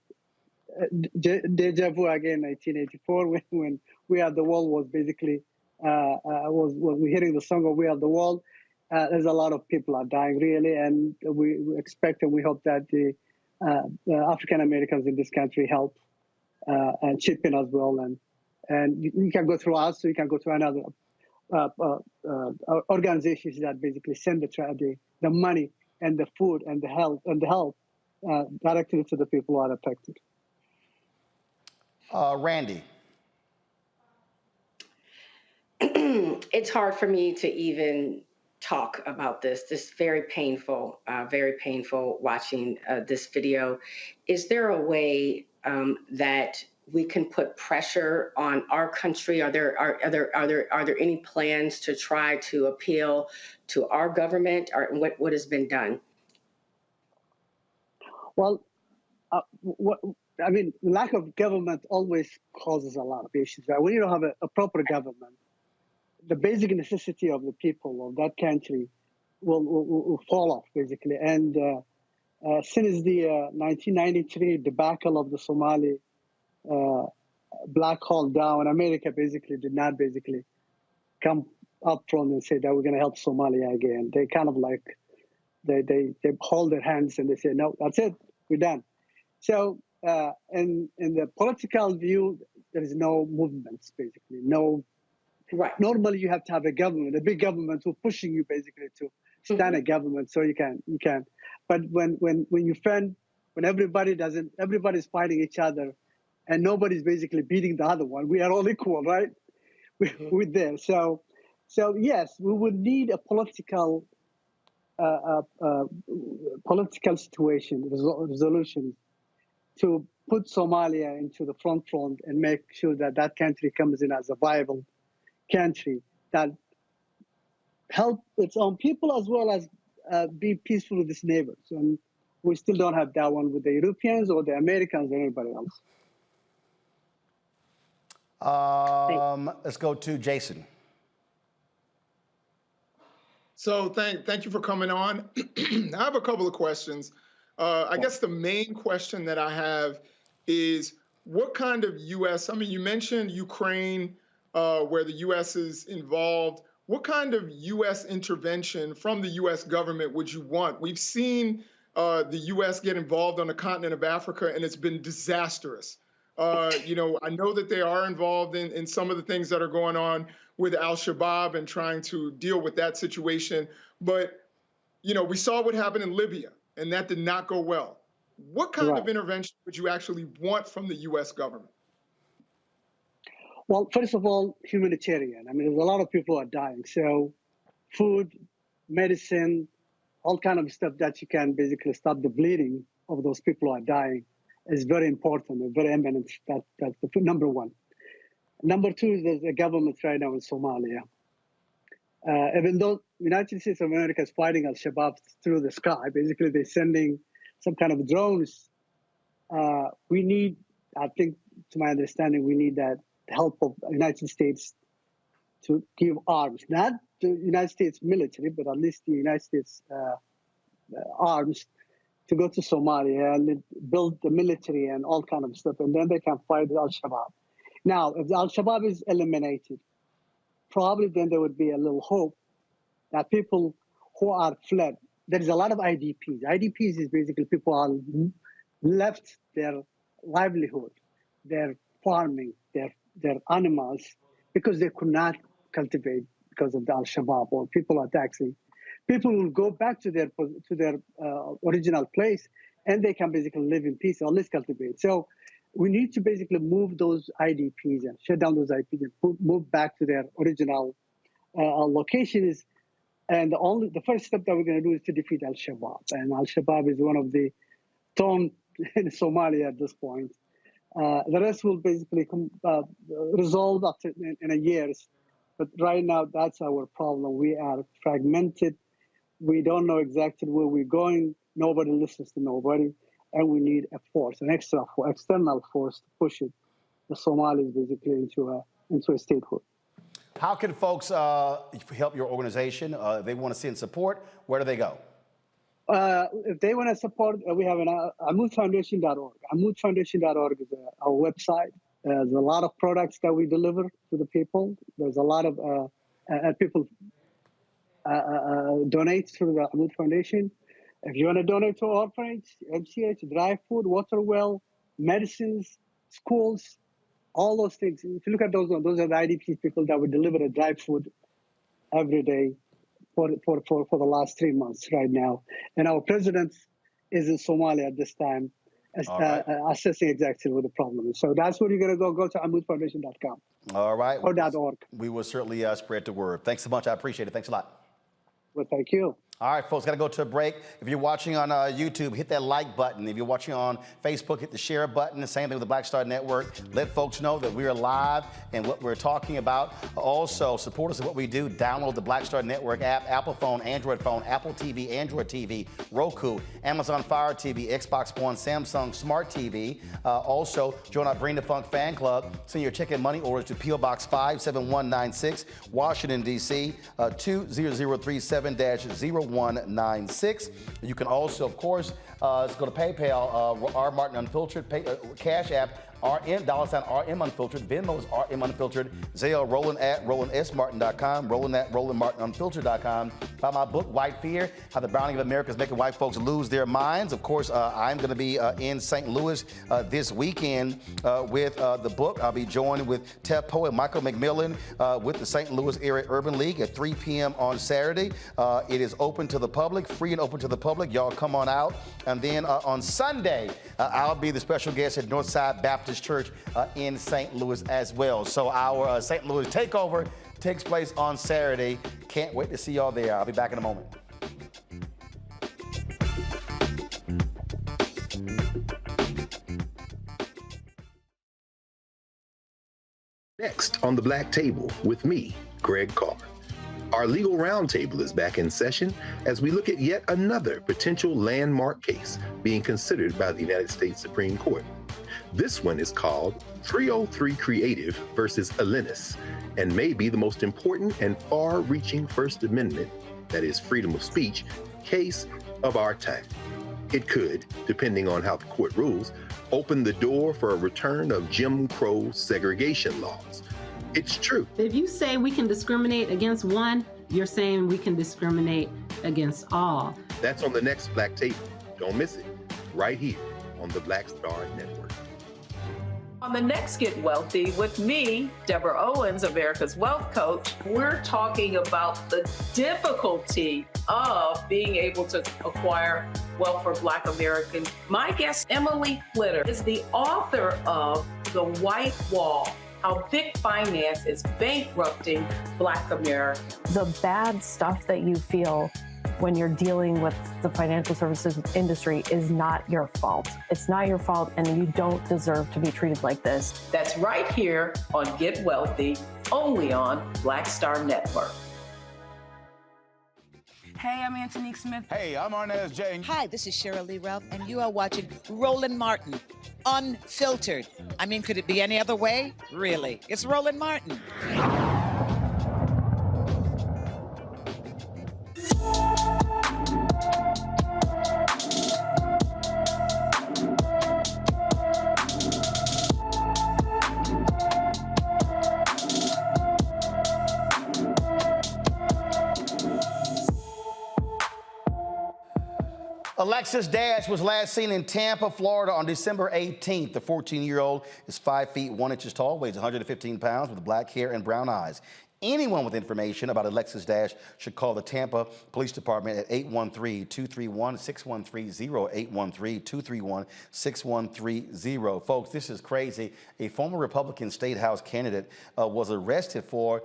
deja vu again, 1984, when We Are the World was basically, was hearing the song of We Are the World. There's a lot of people are dying, really, and we expect and we hope that the African Americans in this country help and chip in as well. And you can go through us, so you can go to another organizations that basically send the money and the food and the help directly to the people who are affected. Randy. It's hard for me to even talk about this. This is very painful watching this video. Is there a way that we can put pressure on our country? Are there any plans to try to appeal to our government, or what has been done? Well, I mean, lack of government always causes a lot of issues. Right? When you don't have a proper government, the basic necessity of the people of that country will fall off, basically. And since the 1993 debacle of the Somali black hole down, America basically did not come up front and say that we're going to help Somalia again. They kind of like, they hold their hands and they say, no, that's it, we're done. So in the political view, there is no movements, basically, no. Right. Normally, you have to have a government, a big government, who's pushing you basically to stand a government, so you can. But when everybody's fighting each other, and nobody's basically beating the other one. We are all equal, right? We're there. So yes, we would need a political situation resolution to put Somalia into the front and make sure that that country comes in as a viable country that help its own people as well as be peaceful with its neighbors. And we still don't have that one with the Europeans or the Americans or anybody else. Let's go to Jason. So thank you for coming on. I have a couple of questions. I guess the main question that I have is what kind of U.S., I mean, you mentioned Ukraine, where the U.S. is involved. What kind of U.S. intervention from the U.S. government would you want? We've seen the U.S. get involved on the continent of Africa, and it's been disastrous. I know that they are involved in some of the things that are going on with al-Shabaab and trying to deal with that situation. But, we saw what happened in Libya, and that did not go well. what kind of intervention would you actually want from the U.S. government? Well, first of all, humanitarian. I mean, there's a lot of people who are dying. So food, medicine, all kind of stuff that you can basically stop the bleeding of those people who are dying is very important and very eminent. That's the number one. Number two is there's a government right now in Somalia. Even though the United States of America is fighting Al-Shabaab through the sky, basically they're sending some kind of drones. We need, I think, to my understanding, we need that help of the United States to give arms, not the United States military, but at least the United States arms to go to Somalia and build the military and all kind of stuff, and then they can fight Al-Shabaab. Now, if Al-Shabaab is eliminated, probably then there would be a little hope that people who are fled, there is a lot of IDPs. IDPs is basically people who left their livelihood, their farming, their animals, because they could not cultivate because of the Al-Shabaab or people are taxing. People will go back to their original place, and they can basically live in peace or at least cultivate. So we need to basically move those IDPs and shut down those IDPs and move back to their original locations. And the first step that we're going to do is to defeat Al-Shabaab. And Al-Shabaab is one of the thorn in Somalia at this point. The rest will basically resolve after in a years. But right now, that's our problem. We are fragmented. We don't know exactly where we're going. Nobody listens to nobody. And we need a force, an external force to push it, the Somalis basically into a statehood. How can folks help your organization? If they want to send support, where do they go? If they want to support, we have amudfoundation.org. Amudfoundation.org is our website. There's a lot of products that we deliver to the people. There's a lot of people donate through the Amud Foundation. If you want to donate to orphanage, MCH, dry food, water well, medicines, schools, all those things. If you look at those are the IDP people that we deliver a dry food every day for the last 3 months right now. And our president is in Somalia at this time, assessing exactly what the problem is. So that's where you're going to go to amudfoundation.com. All right. Or .org. We will certainly spread the word. Thanks so much. I appreciate it. Thanks a lot. Well, thank you. All right, folks, got to go to a break. If you're watching on YouTube, hit that like button. If you're watching on Facebook, hit the share button. The same thing with the Black Star Network. Let folks know that we are live and what we're talking about. Also, support us in what we do. Download the Black Star Network app, Apple phone, Android phone, Apple TV, Android TV, Roku, Amazon Fire TV, Xbox One, Samsung Smart TV. Also, join our Bring the Funk fan club. Send your check and money orders to P.O. Box 57196, Washington, D.C., 20037-0196. You can also, of course, go to PayPal, R. Martin Unfiltered, Cash App, RM, $RM Unfiltered, Venmo's RM Unfiltered, Zelle, Roland at RolandSMartin.com, Roland at RolandMartinUnfiltered.com. Buy my book, White Fear, How the Browning of America is Making White Folks Lose Their Minds. Of course, I'm going to be in St. Louis this weekend with the book. I'll be joined with TEP poet Michael McMillan with the St. Louis Area Urban League at 3 p.m. on Saturday. It is open to the public, free and open to the public. Y'all come on out. And then on Sunday, I'll be the special guest at Northside Baptist Church in St. Louis as well. So our St. Louis takeover takes place on Saturday. Can't wait to see y'all there. I'll be back in a moment. Next on the Black Table with me, Greg Carr. Our legal roundtable is back in session as we look at yet another potential landmark case being considered by the United States Supreme Court. This one is called 303 Creative versus Elenis, and may be the most important and far-reaching First Amendment, that is freedom of speech, case of our time. It could, depending on how the court rules, open the door for a return of Jim Crow segregation laws. It's true. If you say we can discriminate against one, you're saying we can discriminate against all. That's on the next Black Table. Don't miss it, right here on the Black Star Network. On the next Get Wealthy with me, Deborah Owens, America's Wealth Coach, we're talking about the difficulty of being able to acquire wealth for Black Americans. My guest, Emily Flitter, is the author of The White Wall: How Big Finance is Bankrupting Black Americans. The bad stuff that you feel when you're dealing with the financial services industry is not your fault. It's not your fault, and you don't deserve to be treated like this. That's right here on Get Wealthy, only on Black Star Network. Hey, I'm Antonique Smith. Hey, I'm Arnaz J. Hi, this is Cheryl Lee Ralph, and you are watching Roland Martin, Unfiltered. I mean, could it be any other way? Really? It's Roland Martin. Alexis Dash was last seen in Tampa, Florida on December 18th. The 14-year-old is 5 feet 1 inches tall, weighs 115 pounds, with black hair and brown eyes. Anyone with information about Alexis Dash should call the Tampa Police Department at 813-231-6130, 813-231-6130. Folks, this is crazy. A former Republican state house candidate was arrested for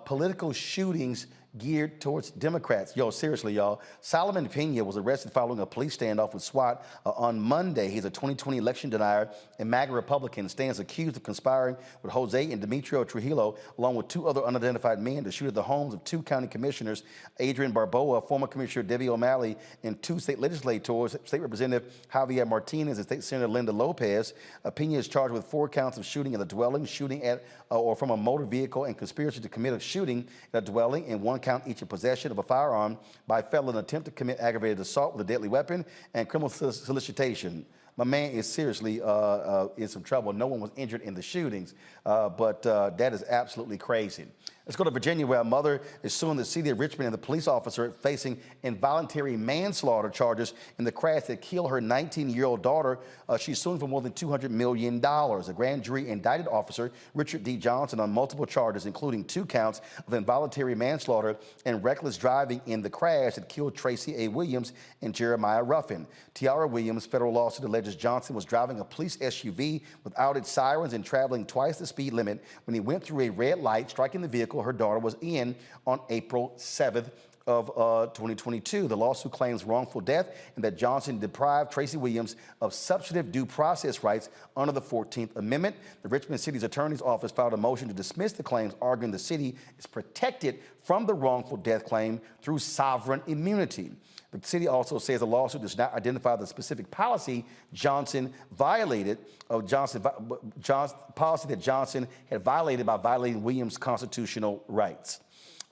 political shootings geared towards Democrats. Yo, seriously, y'all. Solomon Pena was arrested following a police standoff with SWAT on Monday. He's a 2020 election denier and MAGA Republican, stands accused of conspiring with Jose and Demetrio Trujillo, along with 2 other unidentified men, to shoot at the homes of 2 county commissioners, Adrian Barboa, former Commissioner Debbie O'Malley, and 2 state legislators, State Representative Javier Martinez and State Senator Linda Lopez. Pena is charged with 4 counts of shooting at a dwelling, shooting at or from a motor vehicle, and conspiracy to commit a shooting at a dwelling, and 1 count each of possession of a firearm by felon, attempt to commit aggravated assault with a deadly weapon, and criminal solicitation. My man is seriously in some trouble. No one was injured in the shootings, but that is absolutely crazy. Let's go to Virginia, where a mother is suing the city of Richmond and the police officer facing involuntary manslaughter charges in the crash that killed her 19-year-old daughter. She's suing for more than $200 million. A grand jury indicted officer Richard D. Johnson on multiple charges, including 2 counts of involuntary manslaughter and reckless driving in the crash that killed Tracy A. Williams and Jeremiah Ruffin. Tiara Williams' federal lawsuit alleges Johnson was driving a police SUV without its sirens and traveling twice the speed limit when he went through a red light, striking the vehicle her daughter was in on April 7th of 2022. The lawsuit claims wrongful death and that Johnson deprived Tracy Williams of substantive due process rights under the 14th Amendment. The Richmond City's Attorney's Office filed a motion to dismiss the claims, arguing the city is protected from the wrongful death claim through sovereign immunity. The city also says the lawsuit does not identify the specific policy Johnson violated, policy that Johnson had violated by violating Williams' constitutional rights.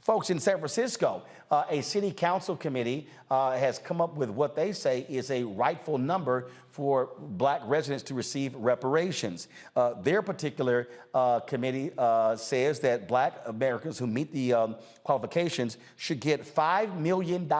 Folks, in San Francisco, a city council committee has come up with what they say is a rightful number for Black residents to receive reparations. Their particular committee says that Black Americans who meet the qualifications should get $5 million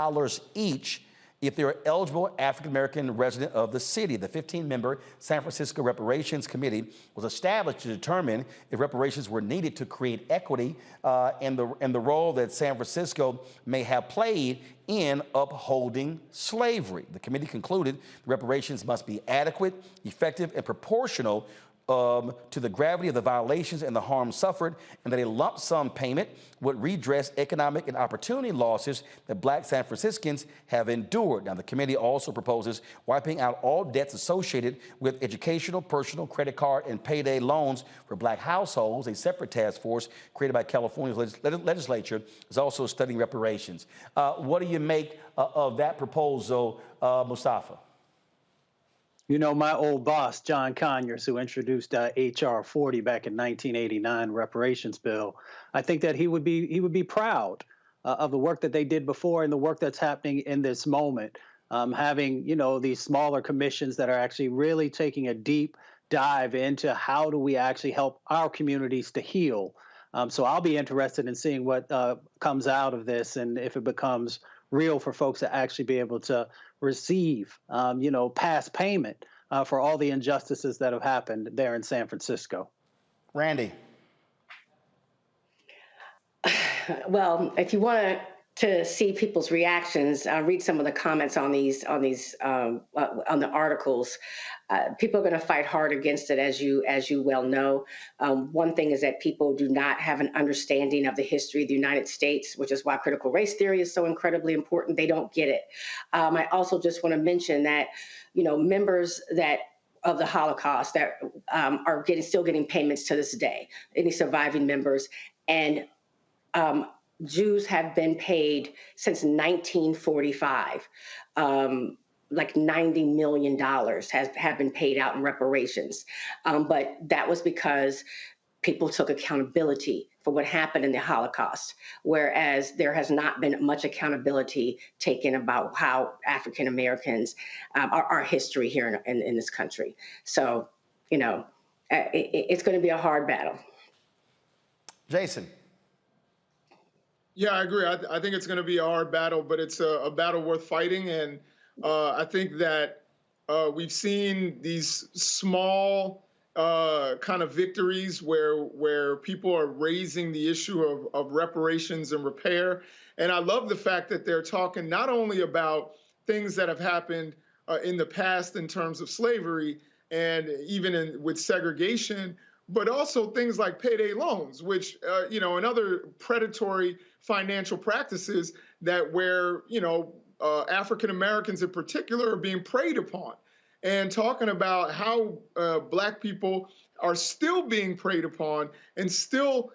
each if they're an eligible African-American resident of the city. The 15-member San Francisco Reparations Committee was established to determine if reparations were needed to create equity and the role that San Francisco may have played in upholding slavery. The committee concluded reparations must be adequate, effective, and proportional to the gravity of the violations and the harm suffered, and that a lump sum payment would redress economic and opportunity losses that Black San Franciscans have endured. Now, the committee also proposes wiping out all debts associated with educational, personal, credit card, and payday loans for Black households. A separate task force created by California's legislature is also studying reparations. What do you make of that proposal, Mustafa? You know, my old boss, John Conyers, who introduced H.R. 40 back in 1989, reparations bill, I think that he would be proud of the work that they did before and the work that's happening in this moment. Having, you know, these smaller commissions that are actually really taking a deep dive into how do we actually help our communities to heal. So I'll be interested in seeing what comes out of this and if it becomes real for folks to actually be able to receive, you know, past payment for all the injustices that have happened there in San Francisco. Randy. Well, if you want to see people's reactions, read some of the comments on the articles. People are going to fight hard against it, as you well know. One thing is that people do not have an understanding of the history of the United States, which is why critical race theory is so incredibly important. They don't get it. I also just want to mention that, members of the Holocaust that are still getting payments to this day, any surviving members, and Jews have been paid since 1945. Like $90 million have been paid out in reparations. But that was because people took accountability for what happened in the Holocaust, whereas there has not been much accountability taken about how African Americans, our history here in this country. So, it's going to be a hard battle. Jason. Yeah, I agree. I think it's going to be a hard battle, but it's a battle worth fighting. And I think that we've seen these small kind of victories where people are raising the issue of reparations and repair. And I love the fact that they're talking not only about things that have happened in the past in terms of slavery and even with segregation, but also things like payday loans, which, and other predatory financial practices where African Americans in particular are being preyed upon, and talking about how Black people are still being preyed upon and still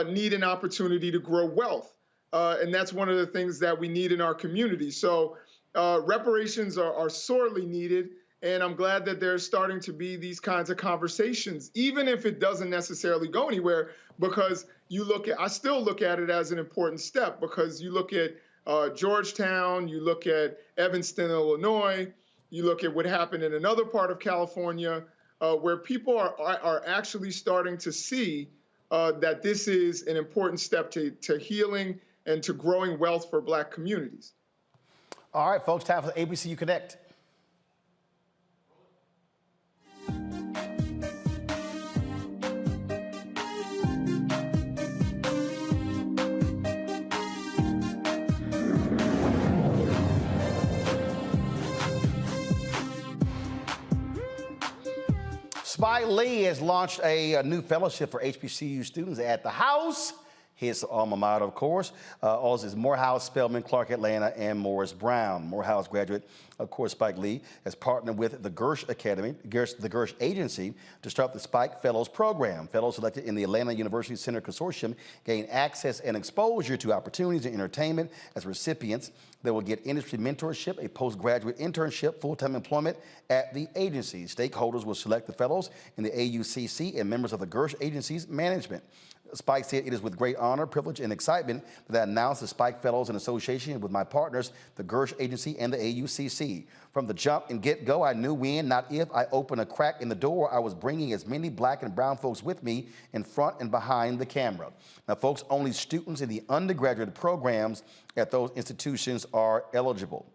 need an opportunity to grow wealth. And that's one of the things that we need in our community. So reparations are sorely needed. And I'm glad that there's starting to be these kinds of conversations, even if it doesn't necessarily go anywhere, because I still look at it as an important step, because you look at Georgetown, you look at Evanston, Illinois, you look at what happened in another part of California, where people are actually starting to see that this is an important step to healing and to growing wealth for Black communities. All right, folks, time for ABCU Connect. Spike Lee has launched a new fellowship for HBCU students at the House, his alma mater, of course. Also is Morehouse, Spelman, Clark Atlanta, and Morris Brown. Morehouse graduate, of course, Spike Lee has partnered with the Gersh Academy, the Gersh Agency, to start the Spike Fellows Program. Fellows selected in the Atlanta University Center Consortium gain access and exposure to opportunities in entertainment. As recipients, they will get industry mentorship, a postgraduate internship, full-time employment at the agency. Stakeholders will select the fellows in the AUCC and members of the Gersh Agency's management. Spike said, "It is with great honor, privilege, and excitement that I announce the Spike Fellows in association with my partners, the Gersh Agency and the AUCC. From the jump and get-go, I knew when, not if, I opened a crack in the door, I was bringing as many Black and brown folks with me in front and behind the camera." Now, folks, only students in the undergraduate programs at those institutions are eligible.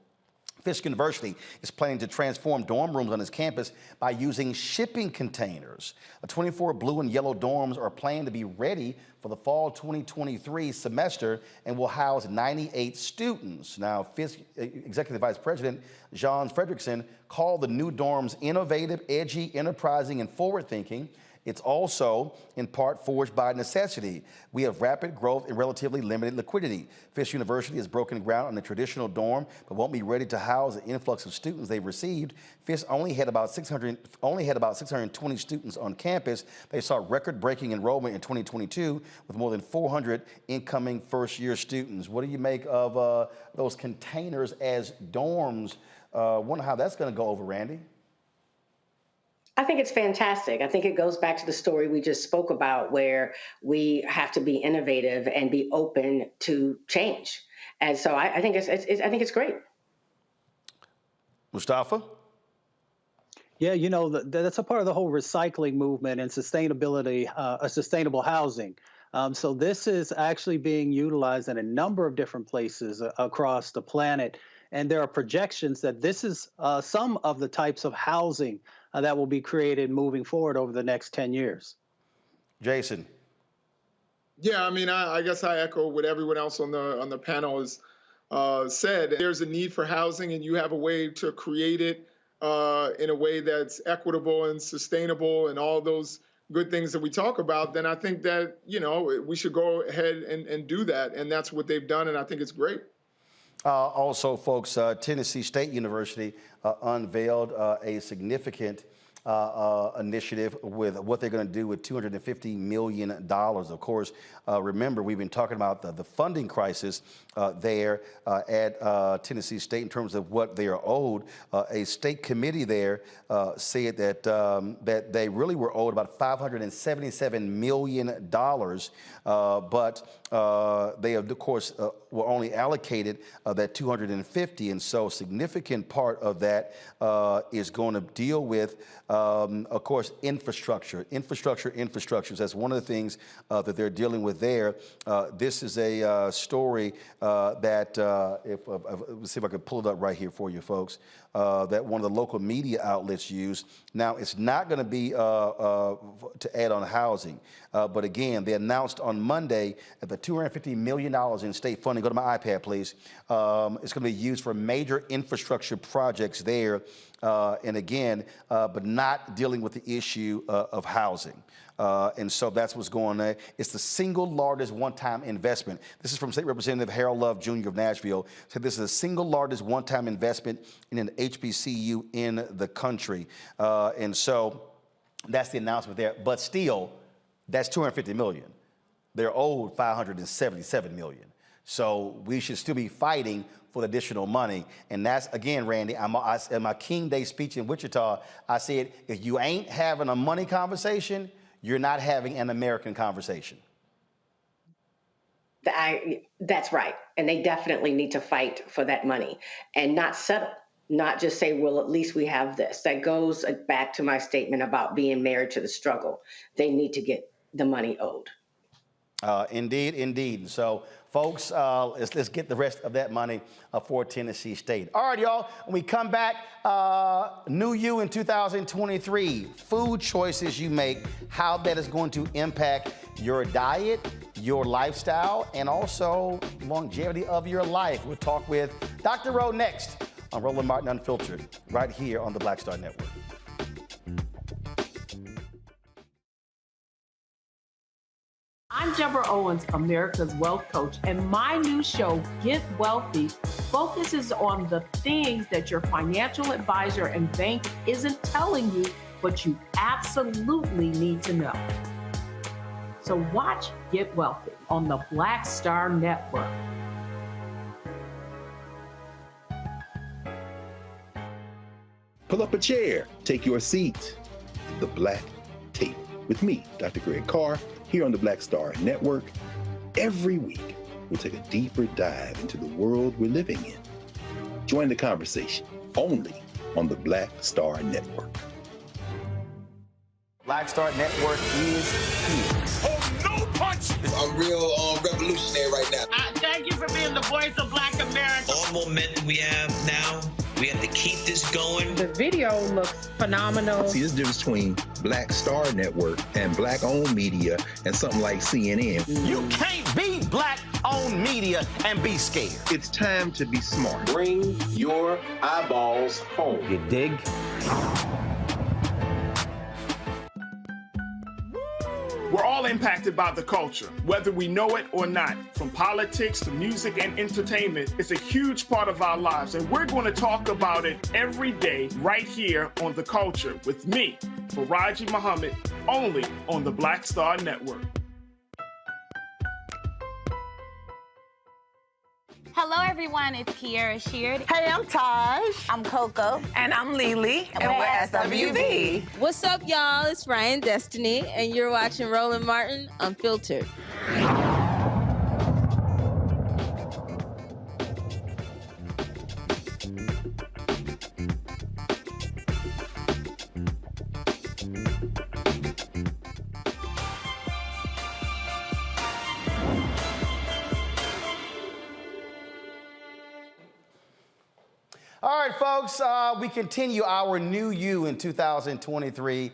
Fisk University is planning to transform dorm rooms on its campus by using shipping containers. 24 blue and yellow dorms are planned to be ready for the fall 2023 semester and will house 98 students. Now, Fisk Executive Vice President John Fredrickson called the new dorms innovative, edgy, enterprising, and forward-thinking. It's also, in part, forged by necessity. We have rapid growth and relatively limited liquidity. Fisk University has broken ground on the traditional dorm, but won't be ready to house the influx of students they've received. Fisk only had about 620 students on campus. They saw record-breaking enrollment in 2022 with more than 400 incoming first-year students. What do you make of those containers as dorms? Wonder how that's going to go over, Randy. I think it's fantastic. I think it goes back to the story we just spoke about, where we have to be innovative and be open to change. And so I think it's great. Mustafa? Yeah, that's a part of the whole recycling movement and sustainability, sustainable housing. So this is actually being utilized in a number of different places across the planet. And there are projections that this is some of the types of housing that will be created moving forward over the next 10 years. Jason. Yeah, I mean, I guess I echo what everyone else on the panel has said. There's a need for housing, and you have a way to create it in a way that's equitable and sustainable and all those good things that we talk about, then I think that, we should go ahead and do that. And that's what they've done, and I think it's great. Also, folks, Tennessee State University unveiled a significant initiative with what they're going to do with $250 million. Of course, remember, we've been talking about the funding crisis there at Tennessee State in terms of what they are owed. A state committee there said that that they really were owed about $577 million, but they, of course, were only allocated that 250, and so a significant part of that is going to deal with, of course, infrastructure. That's one of the things that they're dealing with there. This is a story that, let's see if I can pull it up right here for you, folks, that one of the local media outlets used. Now, it's not going to be to add on housing, but again, they announced on Monday that the $250 million in state funding, go to my iPad, please, it's going to be used for major infrastructure projects there, and again, but not dealing with the issue of housing. And so that's what's going on. It's the single largest one-time investment. This is from State Representative Harold Love Jr. of Nashville. Said this is the single largest one-time investment in an HBCU in the country. And so that's the announcement there. But still, that's $250 million. They're owed $577 million. So we should still be fighting for the additional money. And that's, again, Randy, in my King Day speech in Wichita, I said, if you ain't having a money conversation, you're not having an American conversation. That's right. And they definitely need to fight for that money and not settle, not just say, well, at least we have this. That goes back to my statement about being married to the struggle. They need to get the money owed. Indeed. So, folks, let's get the rest of that money for Tennessee State. All right, y'all, when we come back, new you in 2023, food choices you make, how that is going to impact your diet, your lifestyle, and also longevity of your life. We'll talk with Dr. Rowe next on Roland Martin Unfiltered, right here on the Black Star Network. I'm Deborah Owens, America's Wealth Coach, and my new show, Get Wealthy, focuses on the things that your financial advisor and bank isn't telling you, but you absolutely need to know. So watch Get Wealthy on the Black Star Network. Pull up a chair, take your seat. The Black Tape with me, Dr. Greg Carr, here on the Black Star Network. Every week, we'll take a deeper dive into the world we're living in. Join the conversation only on the Black Star Network. Black Star Network is here. Oh, no punch! I'm real revolutionary right now. Thank you for being the voice of Black America. All momentum we have now, we have to keep this going. The video looks phenomenal. See, there's a difference between Black Star Network and Black-owned media and something like CNN. You can't be Black-owned media and be scared. It's time to be smart. Bring your eyeballs home. You dig? We're all impacted by the culture, whether we know it or not. From politics to music and entertainment, it's a huge part of our lives, and we're going to talk about it every day right here on The Culture with me, Faraji Muhammad, only on the Black Star Network. Hello, everyone. It's Kiara Sheard. Hey, I'm Taj. I'm Coco. And I'm Lily. And we're SWV. What's up, y'all? It's Ryan Destiny, and you're watching Roland Martin Unfiltered. folks, we continue our New You in 2023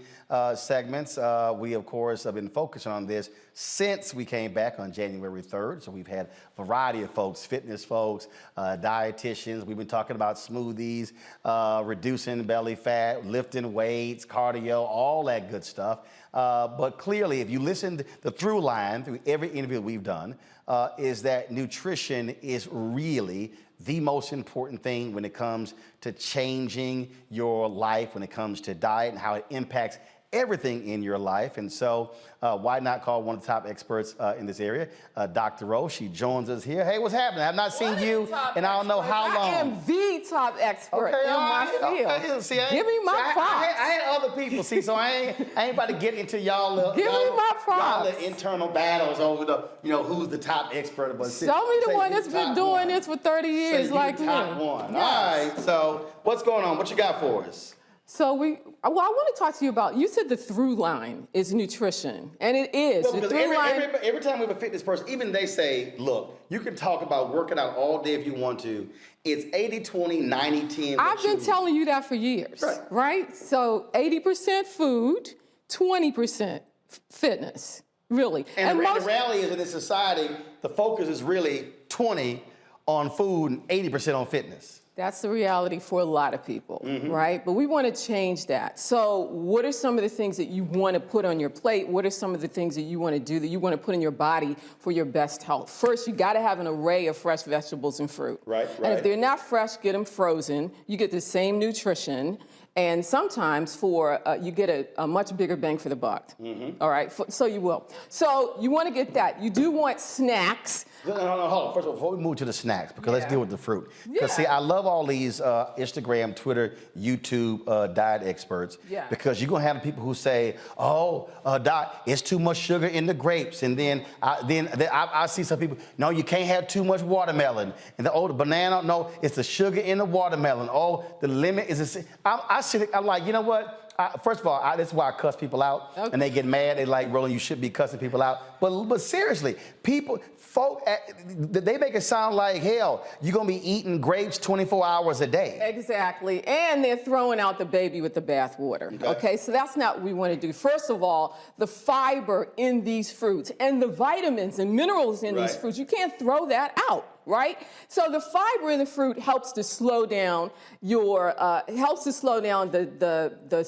segments. We, of course, have been focusing on this since we came back on January 3rd. So we've had a variety of folks, fitness folks, dietitians. We've been talking about smoothies, reducing belly fat, lifting weights, cardio, all that good stuff. But clearly, if you listen, the through line through every interview we've done is that nutrition is really the most important thing when it comes to changing your life, when it comes to diet and how it impacts everything in your life. And so why not call one of the top experts in this area, Dr. Rose. She joins us here. Hey, what's happening? I've not seen you in I don't know how long. I am the top expert in my field. Okay. See, give me my props. I had other people, see, so I ain't about to get into y'all give me my props. Y'all internal battles over the, who's the top expert. But show me the one that's been doing this for 30 years like me. Top one. Yes. All right, so what's going on? What you got for us? So I want to talk to you about, you said the through line is nutrition, and it is. Well, because every time we have a fitness person, even they say, look, you can talk about working out all day if you want to. It's 80-20, 90-10. I've been telling you that for years, right? So 80% food, 20% fitness, really. And the reality is in this society, the focus is really 20 on food and 80% on fitness. That's the reality for a lot of people, right? But we want to change that. So what are some of the things that you want to put on your plate? What are some of the things that you want to do, that you want to put in your body for your best health? First, you got to have an array of fresh vegetables and fruit. Right. And if they're not fresh, get them frozen. You get the same nutrition. And sometimes you get a much bigger bang for the buck. All right, so you will. So you want to get that. You do want snacks. No, hold on. First of all, before we move to the snacks, because let's deal with the fruit. Because see, I love all these Instagram, Twitter, YouTube diet experts. Yeah. Because you're gonna have people who say, "Oh, Doc, it's too much sugar in the grapes," and then I see some people, "No, you can't have too much watermelon," and the banana, "No, it's the sugar in the watermelon." Oh, the limit is I'm like, you know what? First of all, this is why I cuss people out, and they get mad. They like, Roland, you should be cussing people out. But seriously, they make it sound like, hell, you're going to be eating grapes 24 hours a day. Exactly. And they're throwing out the baby with the bathwater. Okay, so that's not what we want to do. First of all, the fiber in these fruits and the vitamins and minerals in these fruits, you can't throw that out. Right? So the fiber in the fruit helps to slow down the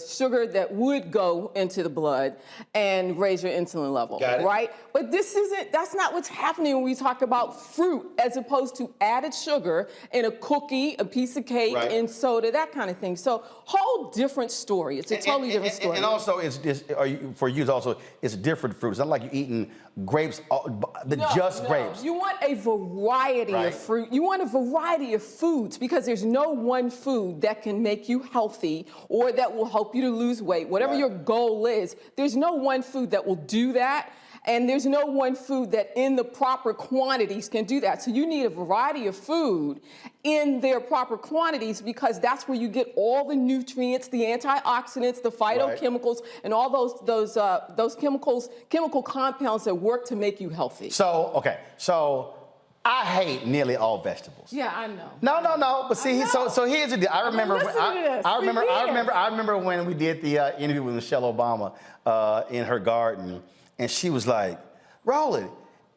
sugar that would go into the blood and raise your insulin level. Right? But that's not what's happening when we talk about fruit, as opposed to added sugar in a cookie, a piece of cake, and soda, that kind of thing. So whole different story. It's a totally different story. And also, it's different fruits. It's not like you're eating grapes, grapes. You want a variety of fruit. You want a variety of foods, because there's no one food that can make you healthy or that will help you to lose weight. Whatever your goal is, there's no one food that will do that. And there's no one food that in the proper quantities can do that. So you need a variety of food in their proper quantities, because that's where you get all the nutrients, the antioxidants, the phytochemicals, and all those chemical compounds that work to make you healthy. So I hate nearly all vegetables. Yeah, I know. No. But see, so here's the deal. I remember when we did the interview with Michelle Obama in her garden. And she was like, Roland,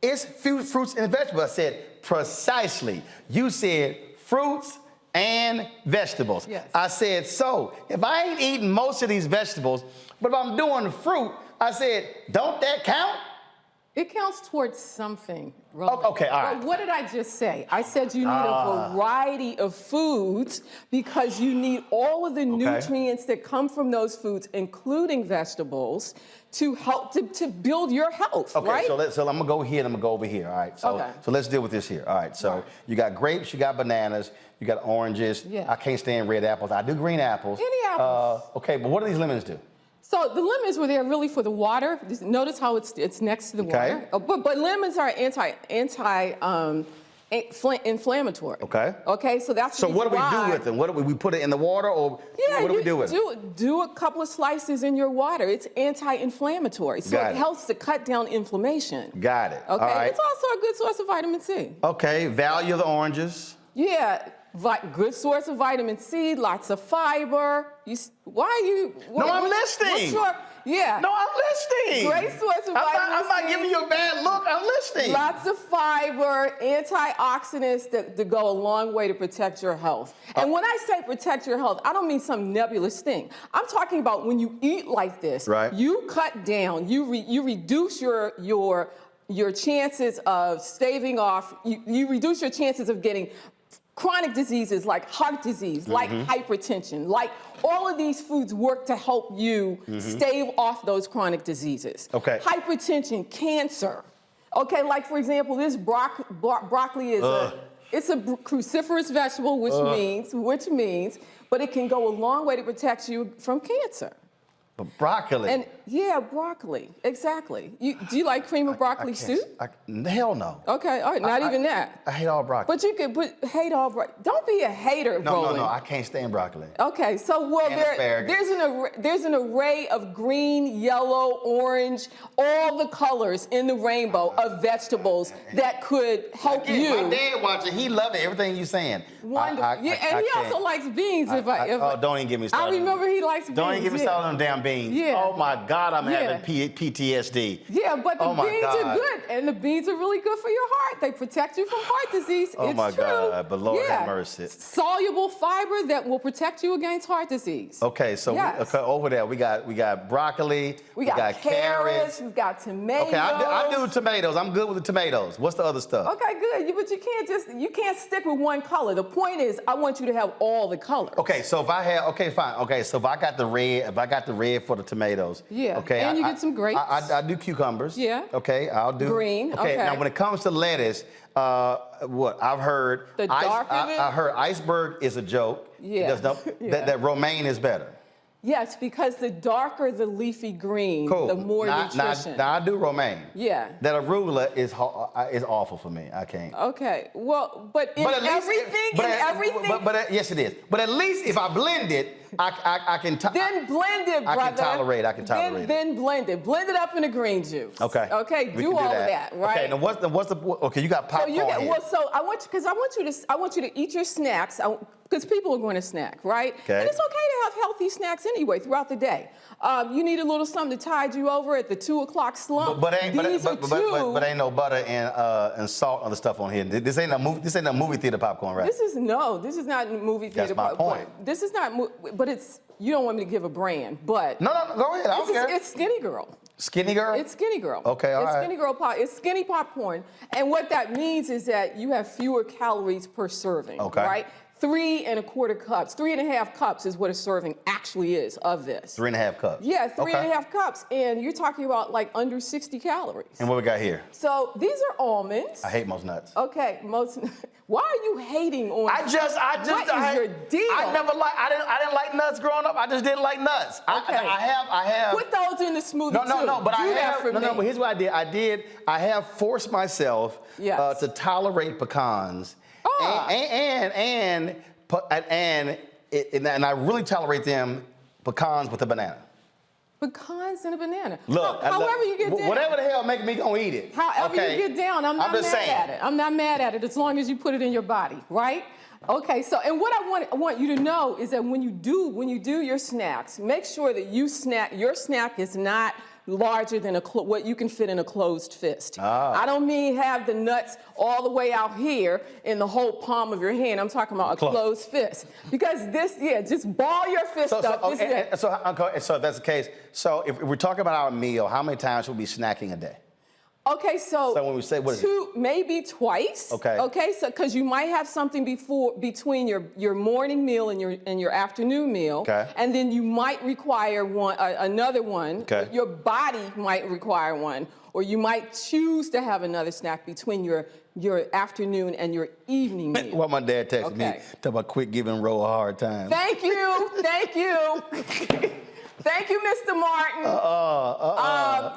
it's fruits and vegetables. I said, precisely. You said fruits and vegetables. Yes. I said, so if I ain't eating most of these vegetables, but if I'm doing fruit, I said, don't that count? It counts towards something, Roland. Okay, all right. But what did I just say? I said you need a variety of foods, because you need all of the nutrients that come from those foods, including vegetables, to help to build your health, right? So I'm gonna go here and I'm gonna go over here, all right? So let's deal with this here, all right? So you got grapes, you got bananas, you got oranges. Yeah. I can't stand red apples. I do green apples. Any apples. Okay, but what do these lemons do? So the lemons were there really for the water. Just notice how it's next to the water. But lemons are anti-inflammatory. Okay, so that's so what do we do with them? What do we put it in the water, or what do we do with it? Do a couple of slices in your water. It's anti-inflammatory, so it helps to cut down inflammation. Got it. Okay, all right. It's also a good source of vitamin C. Okay, value of the oranges. Yeah, Good source of vitamin C, lots of fiber. Why are you? No, I'm listening. Yeah. No, I'm listening. Great source of vitamin C. I'm not giving you a bad look. I'm listening. Lots of fiber, antioxidants that go a long way to protect your health. And when I say protect your health, I don't mean some nebulous thing. I'm talking about when you eat like this, right. You cut down, you reduce your chances of staving off, you reduce your chances of getting chronic diseases like heart disease, like hypertension, like all of these foods work to help you stave off those chronic diseases. Okay. Hypertension, cancer. Okay, like for example, this broccoli is it's a cruciferous vegetable, which means, but it can go a long way to protect you from cancer. But broccoli. And yeah, broccoli, exactly. Do you like cream of broccoli soup? Hell no. Okay, all right, not even that. I hate all broccoli. But you could hate all broccoli. Don't be a hater, Roland. No, I can't stand broccoli. Okay, so there's an array of green, yellow, orange, all the colors in the rainbow of vegetables that could help you. My dad watching, he loved everything you're saying. Wonderful. And he also likes beans. Don't even get me started. I remember he likes beans. Don't even get me started on damn beans. Yeah. Oh my God, I'm having PTSD. Yeah, but the beans are good, and the beans are really good for your heart. They protect you from heart disease. Oh my God, but Lord have mercy. Soluble fiber that will protect you against heart disease. Okay, so over there we got broccoli, we got carrots, we got tomatoes. Okay, I do tomatoes. I'm good with the tomatoes. What's the other stuff? Okay, good. But you can't stick with one color. The point is, I want you to have all the colors. Okay, so if I have, fine. Okay, so if I got the red for the tomatoes. Yeah. Okay. And you get some grapes. I do cucumbers. Yeah. Okay, I'll do green. Okay. Now when it comes to lettuce, what I've heard, I heard iceberg is a joke. Yeah. That romaine is better. Yes, because the darker the leafy green, the more nutrition. Now I do romaine. Yeah. That arugula is awful for me. I can't. Okay. Well, but everything. Yes, it is. But at least if I blend it, I can. Then blend it, brother. I can tolerate it. Then blend it. Blend it up in a green juice. Okay. Okay. Do all of that, right? Okay. Now what's the? Okay, you got popcorn here. So I want you to eat your snacks. Because people are going to snack, right? Okay. And it's okay to have healthy snacks anyway throughout the day. You need a little something to tide you over at the 2 o'clock slump. But ain't no butter and salt and other stuff on here. This ain't a movie theater popcorn, right? This is not movie theater popcorn. That's my point. This is not, but you don't want me to give a brand, but. No, go ahead, I don't care. It's Skinny Girl. Skinny Girl? It's Skinny Girl. Okay, all right. Skinny Girl it's skinny popcorn. And what that means is that you have fewer calories per serving, right? 3¼ cups. 3½ cups is what a serving actually is of this. 3½ cups? Yeah, 3½ cups. And you're talking about like under 60 calories. And what we got here? So these are almonds. I hate most nuts. Okay, why are you hating on? What is your deal? I didn't like nuts growing up. I just didn't like nuts. Okay. I have. Put those in the smoothie too. No, but but here's what I have forced myself to tolerate pecans. And I really tolerate them pecans with a banana. Pecans and a banana. Look, however you get down. Whatever the hell make me gonna eat it. However you get down, I'm not mad at it. I'm not mad at it as long as you put it in your body, right? Okay, so and what I want you to know is that when you do your snacks, make sure that your snack is not larger than what you can fit in a closed fist. I don't mean have the nuts all the way out here in the whole palm of your hand. I'm talking about a closed fist. Because just ball your fist up. So if that's the case, so if we're talking about our meal, how many times should we be snacking a day? Okay, so when we say what is it? Maybe twice. Okay. Okay, so because you might have something between your morning meal and your afternoon meal. Okay. And then you might require another one. Okay. Your body might require one, or you might choose to have another snack between your afternoon and your evening meal. Well, my dad texted me, talking about quit giving Ro a hard time. Thank you. Thank you, Mr. Martin.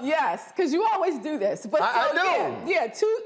Yes, because you always do this. But I do. Yeah, two.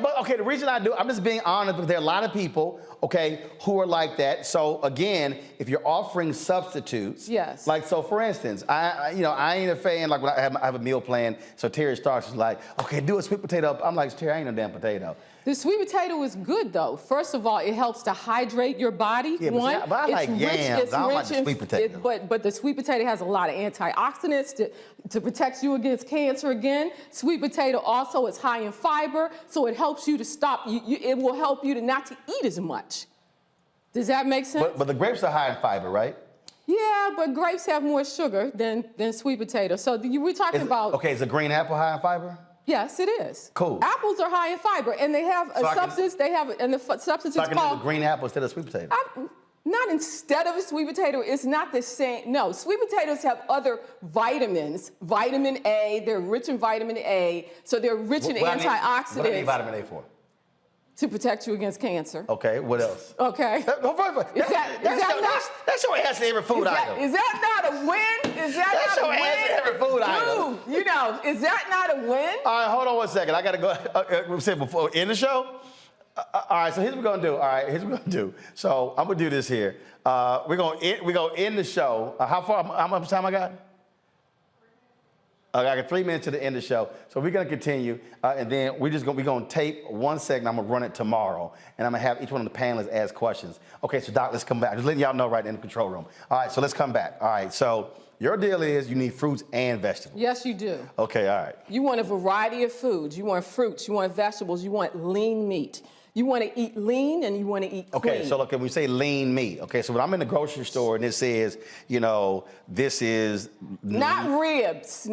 But okay, the reason I do, I'm just being honest, because there are a lot of people, okay, who are like that. So again, if you're offering substitutes, yes. Like so, for instance, I ain't a fan. Like when I have a meal plan, so Terry Starks is like, okay, do a sweet potato. I'm like, Terry, I ain't no damn potato. The sweet potato is good, though. First of all, it helps to hydrate your body. Yeah, but I like yams. I don't like the sweet potato. But the sweet potato has a lot of antioxidants to protect you against cancer again. Sweet potato also is high in fiber, so it helps you to stop. It will help you to not to eat as much. Does that make sense? But the grapes are high in fiber, right? Yeah, but grapes have more sugar than sweet potato. So we're talking about. Okay, is a green apple high in fiber? Yes, it is. Cool. Apples are high in fiber, and they have a substance. And the substance is called. So I can do green apple instead of sweet potato. Not instead of a sweet potato. It's not the same. No, sweet potatoes have other vitamins. Vitamin A. They're rich in vitamin A, so they're rich in antioxidants. What do I need vitamin A for? To protect you against cancer. Okay, what else? Okay. That's your answer to every food item. Is that not a win? Is that that's not your a win? answer to every food item. Dude, is that not a win? All right, hold on 1 second. I got to go. We said before, in the show? All right, so here's what we're going to do. All right, here's what we're going to do. So I'm going to do this here. We're going to end the show. How much time I got? I got 3 minutes to the end of the show, so we're gonna continue, and then we're gonna tape one segment. I'm gonna run it tomorrow, and I'm gonna have each one of the panelists ask questions. Okay, so Doc, let's come back. Just letting y'all know right in the control room. All right, so let's come back. All right, so your deal is you need fruits and vegetables. Yes, you do. Okay, all right. You want a variety of foods. You want fruits. You want vegetables. You want lean meat. You want to eat lean and you want to eat clean. Okay, so look, when we say lean meat, okay, so when I'm in the grocery store and it says, this is... Not ribs,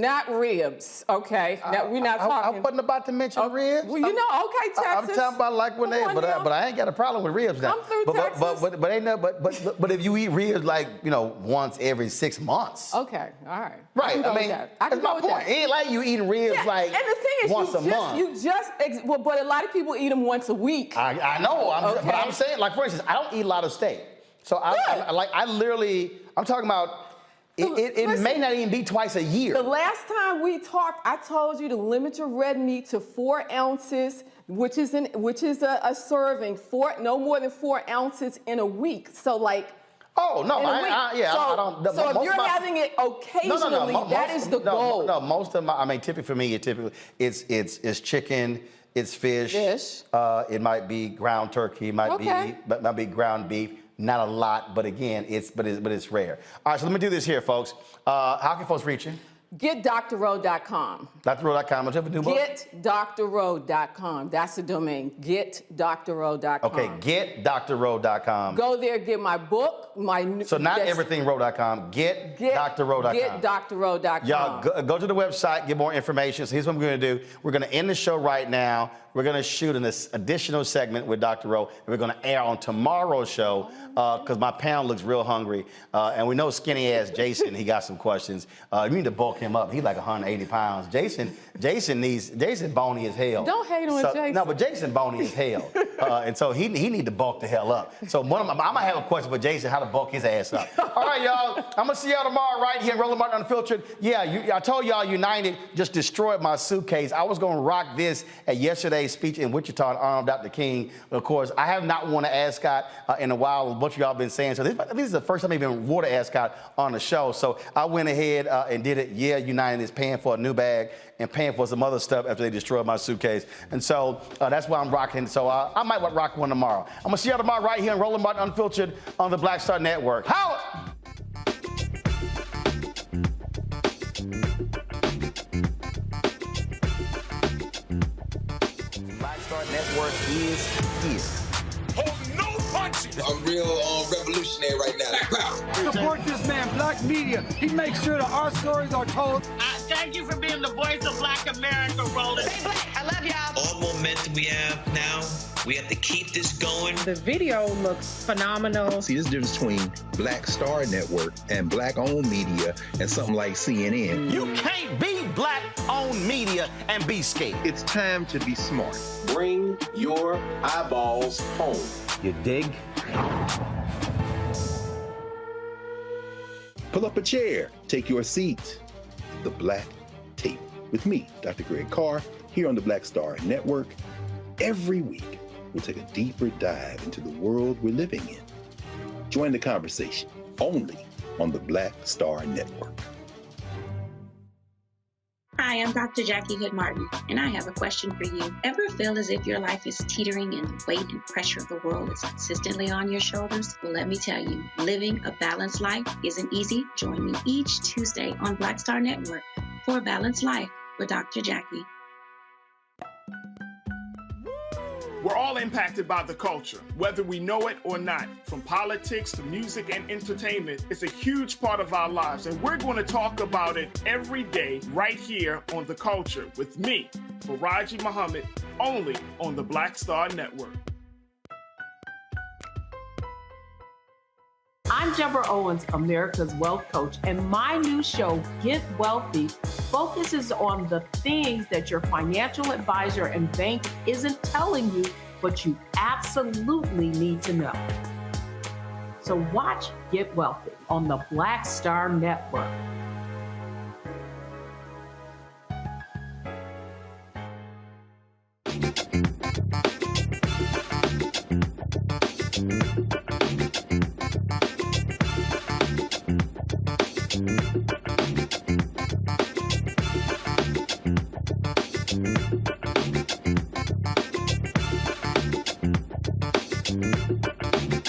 okay? Now, we're not talking... I wasn't about to mention ribs. Well, okay, Texas. I'm talking about like when but I ain't got a problem with ribs now. I'm through Texas. But if you eat ribs like, once every 6 months. Okay, all right. Right, that's my point. It ain't like you eating ribs like and the thing is, once a month. But a lot of people eat them once a week. I know, but I'm saying, like, for instance, I don't eat a lot of steak. So I'm talking about, it may not even be twice a year. The last time we talked, I told you to limit your red meat to 4 ounces, which is a serving, no more than 4 ounces in a week. So like, oh, no, I don't. So if you're having it occasionally, that is the goal. No, most of typically for me, it's chicken, it's fish. It might be ground turkey, might be ground beef. Not a lot, but again, it's rare. All right, so let me do this here, folks. How can folks reach you? GetDrRowe.com. DrRowe.com. What's up, new book? GetDrRowe.com. That's the domain. GetDrRowe.com. Okay, GetDrRowe.com. Go there, get my book, So not everything.com. GetDrRowe.com. GetDrRowe.com. Y'all go to the website, get more information. So here's what we're going to do. We're going to end the show right now. We're going to shoot an additional segment with Dr. Rowe, and we're going to air on tomorrow's show because my panel looks real hungry. And we know skinny-ass Jason, he got some questions. You need to bulk him up. He's like 180 pounds. Jason bony as hell. Don't hate on Jason. No, but Jason bony as hell. And so he need to bulk the hell up. So I might have a question for Jason, how to bulk his ass up. All right, y'all. I'm going to see y'all tomorrow right here in Roland Martin Unfiltered. Yeah, I told y'all United just destroyed my suitcase. I was going to rock this at yesterday's speech in Wichita and honor Dr. King. Of course, I have not worn an ascot in a while. A bunch of y'all been saying. So this is the first time I've even worn an ascot on the show. So I went ahead and did it. Yeah, United is paying for a new bag and paying for some other stuff after they destroyed my suitcase. And so that's why I'm rocking. So I might rock one tomorrow. I'm going to see y'all tomorrow right here in Roland Martin Unfiltered on the Black Star Network. Howard! Black Star Network is here. Hold no punches. I'm real revolutionary right now. Support this man, Black Media. He makes sure that our stories are told. Thank you for being the voice of Black America, Roland. Stay black. I love y'all. All momentum we have now, we have to keep this going. The video looks phenomenal. See, there's a difference between Black Star Network and Black-owned media and something like CNN. You can't be Black-owned media and be scared. It's time to be smart. Bring your eyeballs home. You dig? Pull up a chair. Take your seat. The Black Tape with me, Dr. Greg Carr, here on the Black Star Network. Every week, we'll take a deeper dive into the world we're living in. Join the conversation only on the Black Star Network. Hi, I'm Dr. Jackie Hood Martin, and I have a question for you. Ever feel as if your life is teetering and the weight and pressure of the world is consistently on your shoulders? Well, let me tell you, living a balanced life isn't easy. Join me each Tuesday on Black Star Network for A Balanced Life with Dr. Jackie. We're all impacted by the culture, whether we know it or not. From politics to music and entertainment, it's a huge part of our lives, and we're going to talk about it every day right here on The Culture with me, Faraji Muhammad, only on the Black Star Network. I'm Deborah Owens, America's Wealth Coach, and my new show, Get Wealthy, focuses on the things that your financial advisor and bank isn't telling you, but you absolutely need to know. So watch Get Wealthy on the Black Star Network.